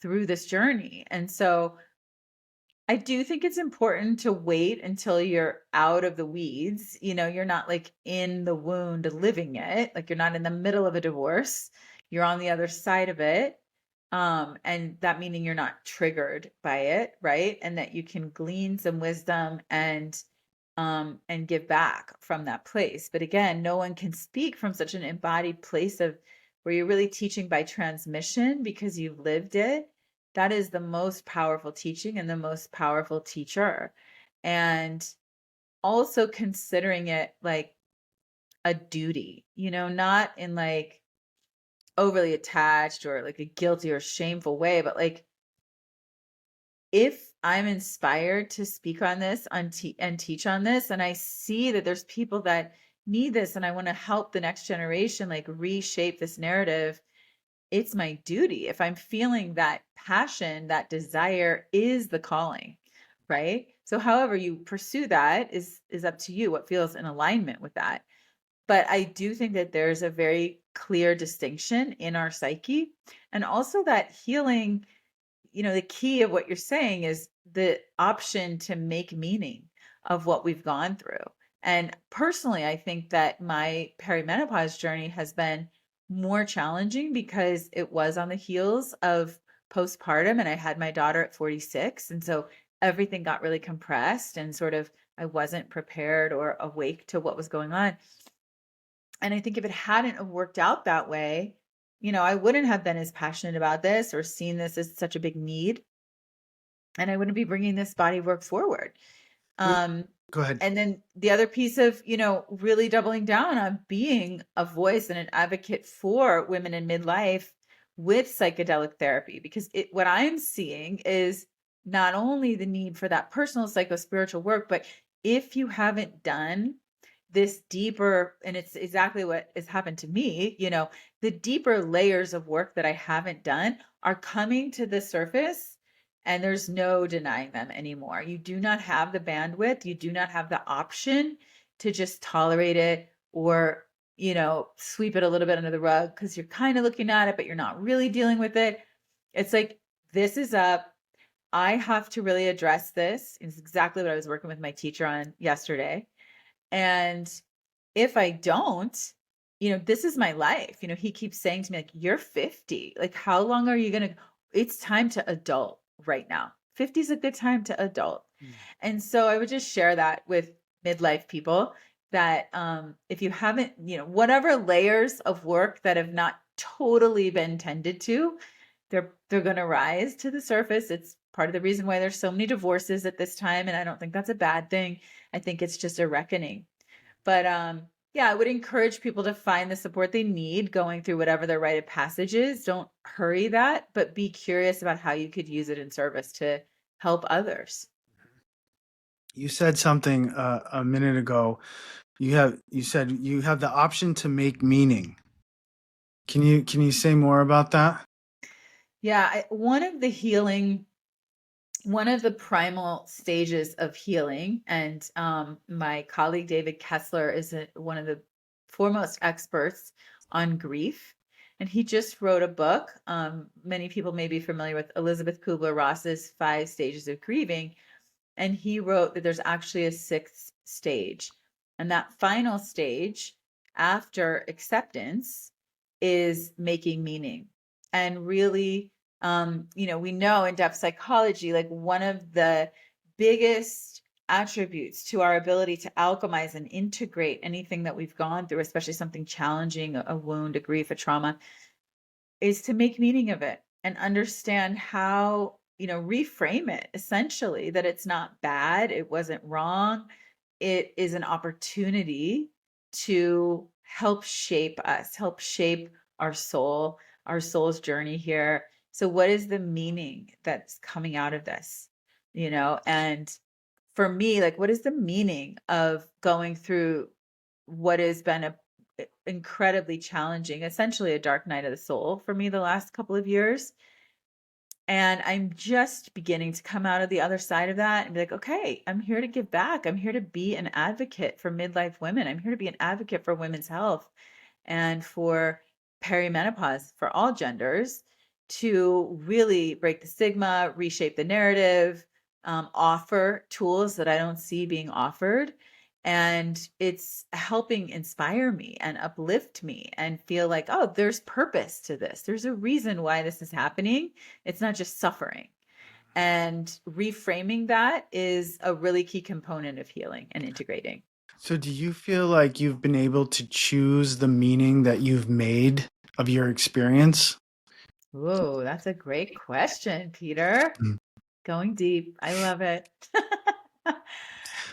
through this journey. And so I do think it's important to wait until you're out of the weeds. You're not like in the wound living it, like you're not in the middle of a divorce. You're on the other side of it. And that meaning you're not triggered by it, right? And that you can glean some wisdom and give back from that place. But again, no one can speak from such an embodied place of where you're really teaching by transmission because you've lived it. That is the most powerful teaching and the most powerful teacher. And also considering it like a duty, not in like overly attached or like a guilty or shameful way, but like if I'm inspired to speak on this and teach on this, and I see that there's people that need this, and I want to help the next generation like reshape this narrative, it's my duty. If I'm feeling that passion, that desire is the calling, right? So however you pursue that is up to you, what feels in alignment with that. But I do think that there's a very clear distinction in our psyche. And also that healing, the key of what you're saying is the option to make meaning of what we've gone through. And personally, I think that my perimenopause journey has been more challenging because it was on the heels of postpartum, and I had my daughter at 46. And so everything got really compressed, and sort of I wasn't prepared or awake to what was going on. And I think if it hadn't have worked out that way, I wouldn't have been as passionate about this or seen this as such a big need, and I wouldn't be bringing this body work forward. Wait, Um, go ahead. and then the other piece of, really doubling down on being a voice and an advocate for women in midlife with psychedelic therapy, because what I'm seeing is not only the need for that personal psycho-spiritual work, but if you haven't done this deeper, and it's exactly what has happened to me, the deeper layers of work that I haven't done are coming to the surface, and there's no denying them anymore. You do not have the bandwidth, you do not have the option to just tolerate it or, sweep it a little bit under the rug because you're kind of looking at it, but you're not really dealing with it. It's like, this is up. I have to really address this. It's exactly what I was working with my teacher on yesterday. And if I don't, this is my life. He keeps saying to me, like, you're 50. Like, how long are you going to, it's time to adult right now. 50 is a good time to adult. And so I would just share that with midlife people that if you haven't, whatever layers of work that have not totally been tended to, they're going to rise to the surface. It's part of the reason why there's so many divorces at this time. And I don't think that's a bad thing. I think it's just a reckoning. But yeah, I would encourage people to find the support they need going through whatever their rite of passage is. Don't hurry that, but be curious about how you could use it in service to help others. You said something a minute ago. You said you have the option to make meaning. Can you say more about that? Yeah, one of the primal stages of healing, and my colleague David Kessler is one of the foremost experts on grief. And he just wrote a book. Many people may be familiar with Elizabeth Kubler-Ross's 5 Stages of Grieving. And he wrote that there's actually a 6th stage. And that final stage after acceptance is making meaning. And really, we know in depth psychology, like one of the biggest attributes to our ability to alchemize and integrate anything that we've gone through, especially something challenging, a wound, a grief, a trauma, is to make meaning of it and understand how, reframe it essentially, that it's not bad, it wasn't wrong, it is an opportunity to help shape us, help shape our soul, our soul's journey here. So what is the meaning that's coming out of this? And for me, like, what is the meaning of going through what has been a incredibly challenging, essentially a dark night of the soul for me the last couple of years? And I'm just beginning to come out of the other side of that and be like, okay, I'm here to give back. I'm here to be an advocate for midlife women. I'm here to be an advocate for women's health and for perimenopause for all genders, to really break the stigma, reshape the narrative, offer tools that I don't see being offered. And it's helping inspire me and uplift me and feel like, oh, there's purpose to this. There's a reason why this is happening. It's not just suffering. And reframing that is a really key component of healing and integrating. So do you feel like you've been able to choose the meaning that you've made of your experience? Whoa, that's a great question, Peter. Mm. Going deep. I love it.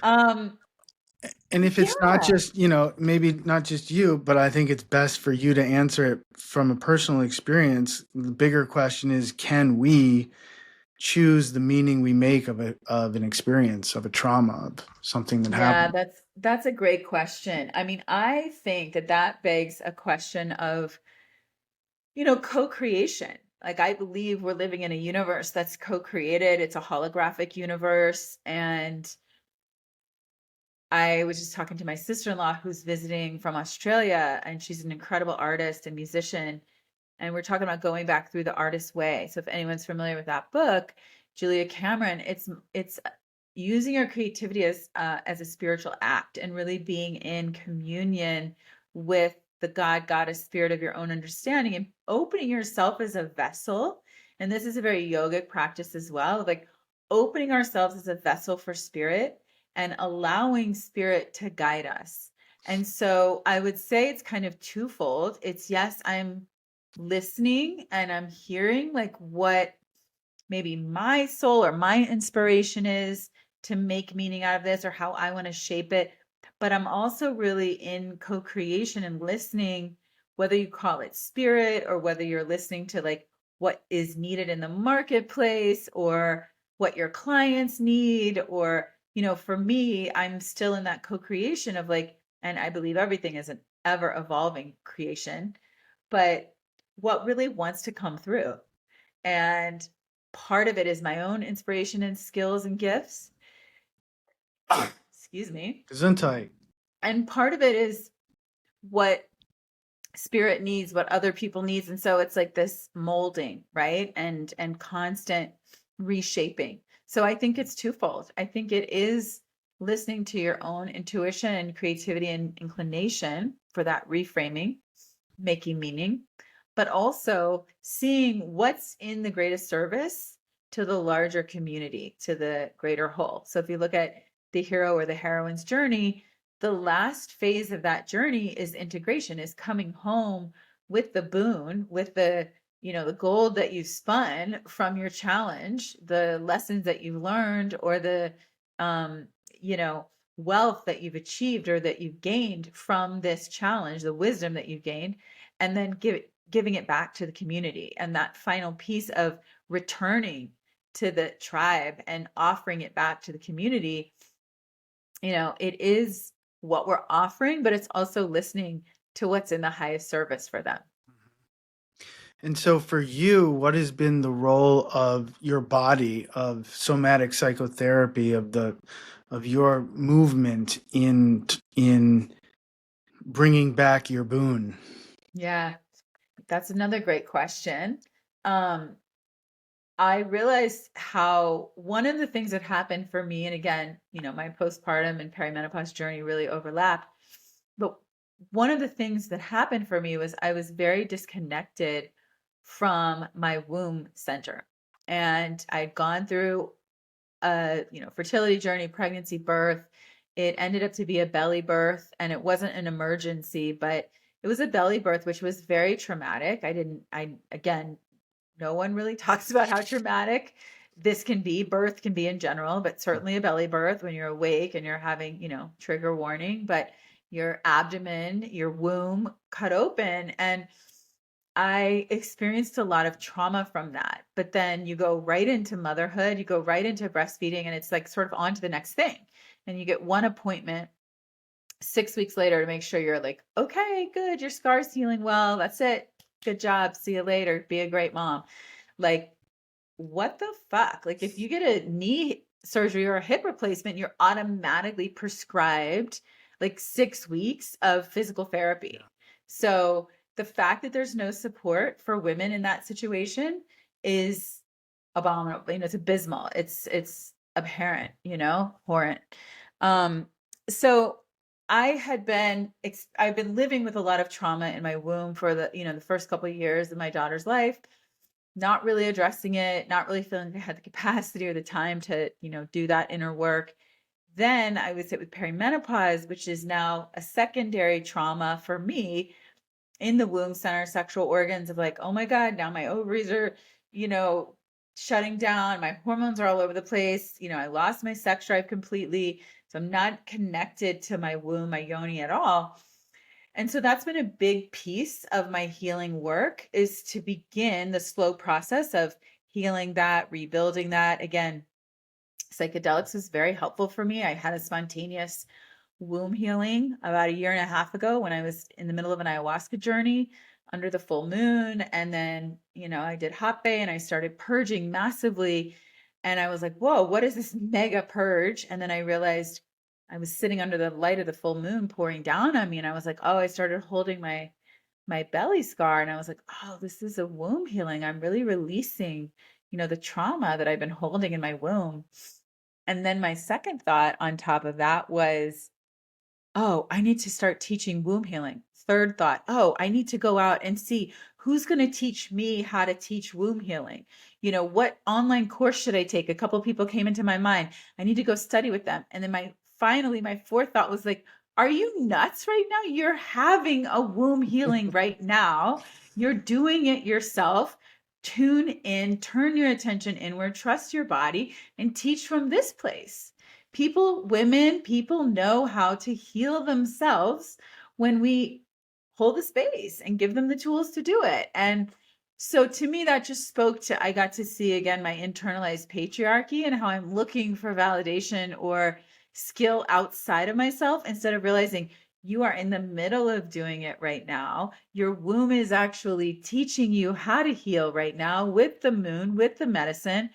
um, And if it's not yeah. just, maybe not just you, but I think it's best for you to answer it from a personal experience. The bigger question is, can we choose the meaning we make of an experience, of a trauma, of something that Yeah, happened? that's a great question. I mean, I think that begs a question of, co-creation. Like, I believe we're living in a universe that's co-created. It's a holographic universe, and I was just talking to my sister-in-law who's visiting from Australia, and she's an incredible artist and musician. And we're talking about going back through the artist's way. So if anyone's familiar with that book, Julia Cameron, it's using your creativity as a spiritual act and really being in communion with the God, goddess, spirit of your own understanding and opening yourself as a vessel. And this is a very yogic practice as well, like opening ourselves as a vessel for spirit and allowing spirit to guide us. And so I would say it's kind of twofold. It's yes, I'm listening and I'm hearing like what maybe my soul or my inspiration is to make meaning out of this or how I want to shape it. But I'm also really in co-creation and listening, whether you call it spirit or whether you're listening to like what is needed in the marketplace or what your clients need. Or, for me, I'm still in that co-creation of like, and I believe everything is an ever evolving creation, but what really wants to come through. And part of it is my own inspiration and skills and gifts. Excuse me. Gesundheit. And part of it is what spirit needs, what other people needs. And so it's like this molding, right? And constant reshaping. So I think it's twofold. I think it is listening to your own intuition and creativity and inclination for that reframing, making meaning, but also seeing what's in the greatest service to the larger community, to the greater whole. So if you look at the hero or the heroine's journey, the last phase of that journey is integration, is coming home with the boon, with the the gold that you spun from your challenge, the lessons that you learned, or the um wealth that you've achieved or that you've gained from this challenge, the wisdom that you've gained, and then giving it back to the community. And that final piece of returning to the tribe and offering it back to the community, it is what we're offering, but it's also listening to what's in the highest service for them. And so for you, what has been the role of your body, of somatic psychotherapy, of your movement in bringing back your boon? Yeah, that's another great question. Um, I realized how one of the things that happened for me, and again, my postpartum and perimenopause journey really overlap. But one of the things that happened for me was I was very disconnected from my womb center. And I'd gone through a, fertility journey, pregnancy, birth. It ended up to be a belly birth, and it wasn't an emergency, but it was a belly birth, which was very traumatic. Again, no one really talks about how traumatic this can be. Birth can be in general, but certainly a belly birth when you're awake and you're having, trigger warning, but your abdomen, your womb cut open. And I experienced a lot of trauma from that. But then you go right into motherhood, you go right into breastfeeding, and it's like sort of on to the next thing. And you get one appointment 6 weeks later to make sure you're like, okay, good, your scar's healing well. That's it. Good job. See you later. Be a great mom. Like, what the fuck? Like, if you get a knee surgery or a hip replacement, you're automatically prescribed like 6 weeks of physical therapy. Yeah. So the fact that there's no support for women in that situation is abominable. It's abysmal. It's apparent, horrent. So I've been living with a lot of trauma in my womb for the first couple of years of my daughter's life, not really addressing it, not really feeling like I had the capacity or the time to, do that inner work. Then I was hit with perimenopause, which is now a secondary trauma for me in the womb center, sexual organs of like, oh my God, now my ovaries are, you know, shutting down. My hormones are all over the place. I lost my sex drive completely. So I'm not connected to my womb, my yoni at all. And so that's been a big piece of my healing work, is to begin the slow process of healing that, rebuilding that. Again, psychedelics was very helpful for me. I had a spontaneous womb healing about a year and a half ago when I was in the middle of an ayahuasca journey under the full moon. And then, I did hot bay and I started purging massively. And I was like, whoa, what is this mega purge? And then I realized I was sitting under the light of the full moon pouring down on me, and I was like, oh, I started holding my belly scar, and I was like, oh, this is a womb healing. I'm really releasing, the trauma that I've been holding in my womb. And then my second thought on top of that was, oh, I need to start teaching womb healing. Third thought, oh, I need to go out and see who's going to teach me how to teach womb healing. What online course should I take? A couple people came into my mind. I need to go study with them. And then my fourth thought was like, are you nuts right now? You're having a womb healing right now. You're doing it yourself. Tune in, turn your attention inward, trust your body, and teach from this place. People know how to heal themselves when we hold the space and give them the tools to do it. And so to me, that just spoke to, I got to see again my internalized patriarchy and how I'm looking for validation or skill outside of myself instead of realizing you are in the middle of doing it right now. Your womb is actually teaching you how to heal right now with the moon, with the medicine.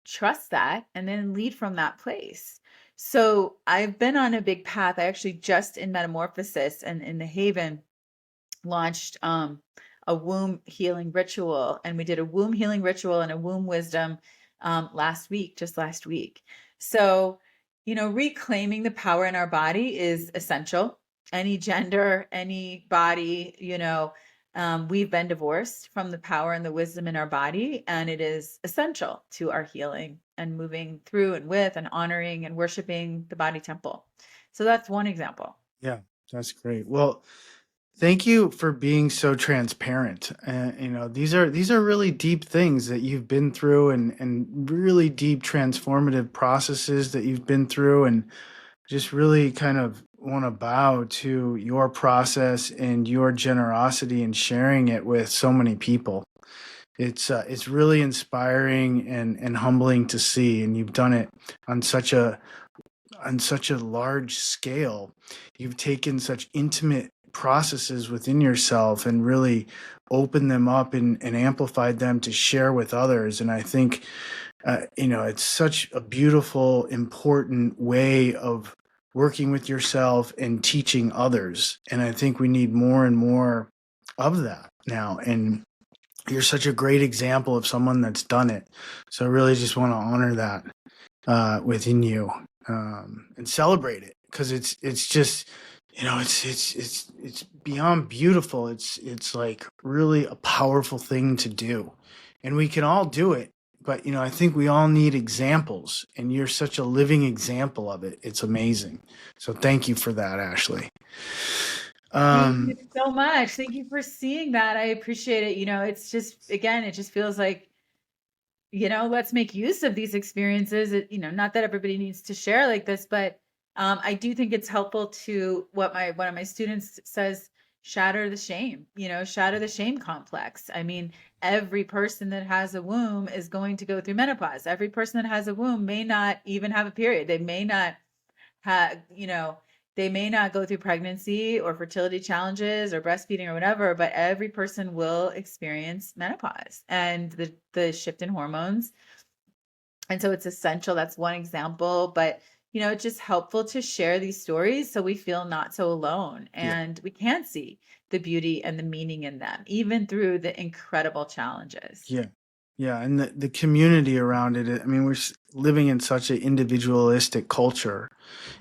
Trust that and then lead from that place. So I've been on a big path. I actually just in Metamorphosis and in the Haven launched a womb healing ritual, and we did a womb healing ritual and a womb wisdom just last week. So, reclaiming the power in our body is essential. Any gender, any body, we've been divorced from the power and the wisdom in our body, and it is essential to our healing and moving through and with and honoring and worshiping the body temple. So that's one example. Yeah, that's great. Well, thank you for being so transparent. These are really deep things that you've been through, and really deep transformative processes that you've been through, and just really kind of want to bow to your process and your generosity and sharing it with so many people. It's really inspiring and humbling to see, and you've done it on such a large scale. You've taken such intimate processes within yourself and really opened them up and amplified them to share with others. And I think, it's such a beautiful, important way of working with yourself and teaching others. And I think we need more and more of that now. And you're such a great example of someone that's done it. So I really just want to honor that within you, and celebrate it, because it's just, it's beyond beautiful. It's like really a powerful thing to do, and we can all do it. But I think we all need examples, and you're such a living example of it. It's amazing. So thank you for that, Ashley. Thank you Um, so much. Thank you for seeing that. I appreciate it. It's just, again, it just feels like, let's make use of these experiences. Not that everybody needs to share like this, but I do think it's helpful to what one of my students says, shatter the shame, shatter the shame complex. I mean, every person that has a womb is going to go through menopause. Every person that has a womb may not even have a period. They may not have, they may not go through pregnancy or fertility challenges or breastfeeding or whatever, but every person will experience menopause and the shift in hormones. And so it's essential. That's one example, but it's just helpful to share these stories so we feel not so alone, yeah. and we can see the beauty and the meaning in them, even through the incredible challenges. Yeah. Yeah. And the community around it, I mean, living in such an individualistic culture.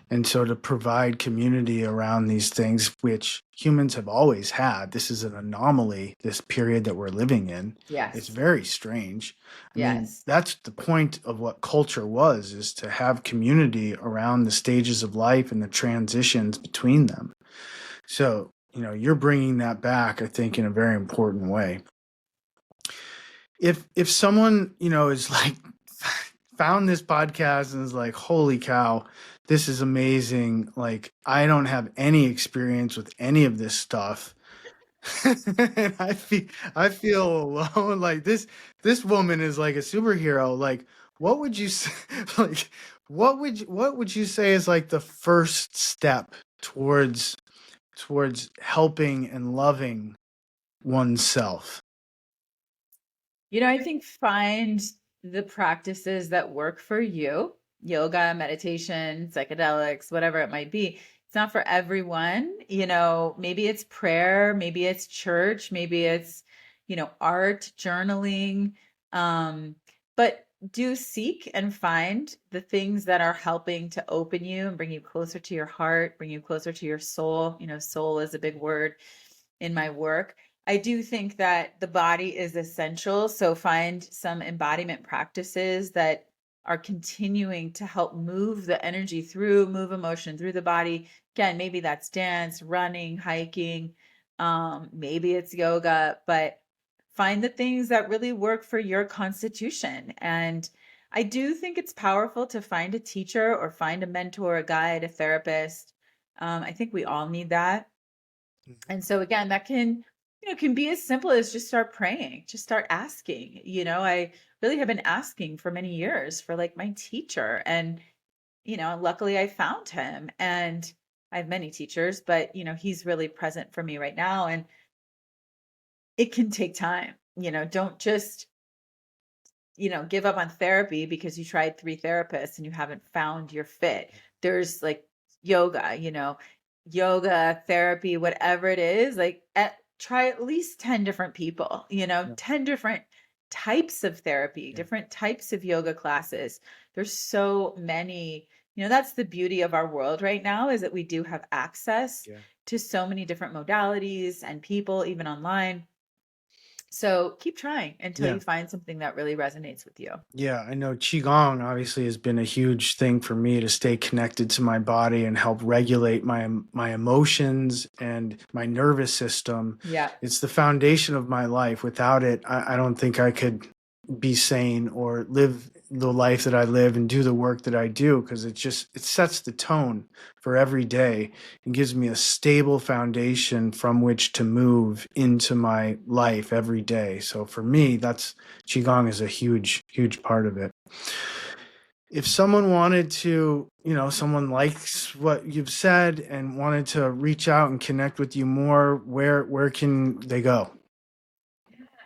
And so to provide community around these things, which humans have always had, this is an anomaly, this period that we're living in. It's Yes. very strange. I mean, Yes. that's the point of what culture was, is to have community around the stages of life and the transitions between them. So, you're bringing that back, I think, in a very important way. If someone, is like found this podcast and is like, holy cow, this is amazing, like I don't have any experience with any of this stuff, and I feel alone, like this woman is like a superhero, like what would you say, like what would you say is like the first step towards helping and loving oneself? I think find the practices that work for you. yoga, meditation, psychedelics, whatever it might be. It's not for everyone. Maybe it's prayer, maybe it's church, maybe it's, art, journaling. But do seek and find the things that are helping to open you and bring you closer to your heart, bring you closer to your soul. Soul is a big word in my work. I do think that the body is essential. So find some embodiment practices that are continuing to help move the energy through, move emotion through the body. Again, maybe that's dance, running, hiking, maybe it's yoga, but find the things that really work for your constitution. And I do think it's powerful to find a teacher or find a mentor, a guide, a therapist. I think we all need that. And so again, that can be as simple as just start praying, just start asking. I really have been asking for many years for like my teacher. And, luckily I found him, and I have many teachers, but he's really present for me right now. And it can take time. Don't just, give up on therapy because you tried 3 therapists and you haven't found your fit. There's like yoga, therapy, whatever it is, like try at least 10 different people, Yeah. 10 different types of therapy, Yeah. different types of yoga classes. There's so many, that's the beauty of our world right now, is that we do have access Yeah. to so many different modalities and people, even online. So keep trying until Yeah. you find something that really resonates with you. Yeah, I know Qigong obviously has been a huge thing for me to stay connected to my body and help regulate my emotions and my nervous system. Yeah. It's the foundation of my life. Without it, I don't think I could be sane or live the life that I live and do the work that I do, because it sets the tone for every day and gives me a stable foundation from which to move into my life every day. So for me, that's Qigong is a huge, huge part of it. If someone wanted to, someone likes what you've said and wanted to reach out and connect with you more, where can they go?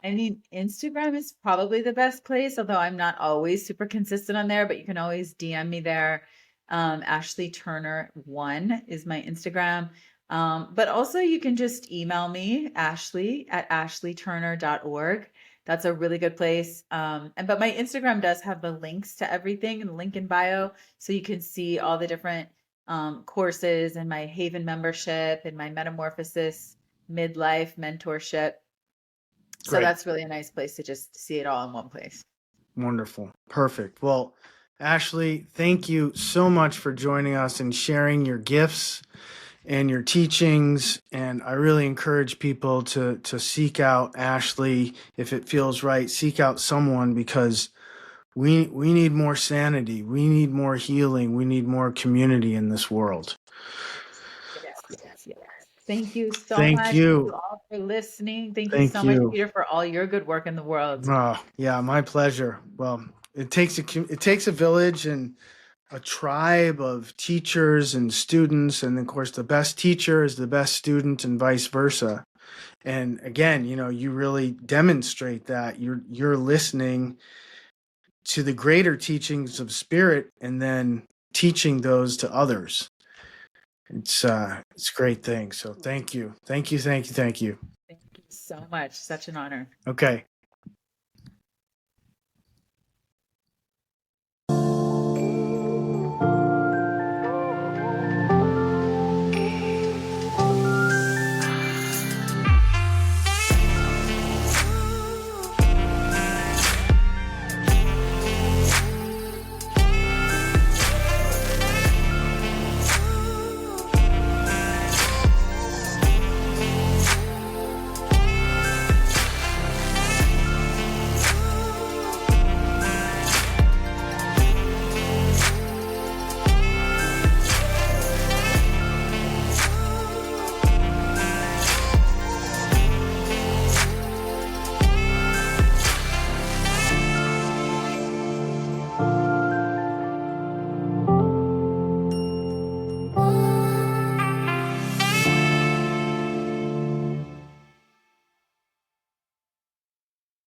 I mean, Instagram is probably the best place, although I'm not always super consistent on there, but you can always DM me there. Ashley Turner 1 is my Instagram. But also you can just email me, ashley@ashleyturner.org. That's a really good place. But my Instagram does have the links to everything and link in bio. So you can see all the different courses and my Haven membership and my Metamorphosis Midlife mentorship. So Great. that's really a nice place to just see it all in one place. Wonderful. Perfect. Well, Ashley, thank you so much for joining us and sharing your gifts and your teachings. And I really encourage people to seek out Ashley if it feels right. Seek out someone, because we need more sanity. We need more healing. We need more community in this world. Yes, yes, yes. Thank you so Thank much. Thank you you. all for listening. Thank you Thank so much, you. Peter, for all your good work in the world. Oh, yeah, my pleasure. Well, it takes a village and a tribe of teachers and students, and of course the best teacher is the best student and vice versa. And again, you really demonstrate that you're listening to the greater teachings of spirit and then teaching those to others. It's a great thing. So thank you. Thank you. Thank you so much. Such an honor. Okay.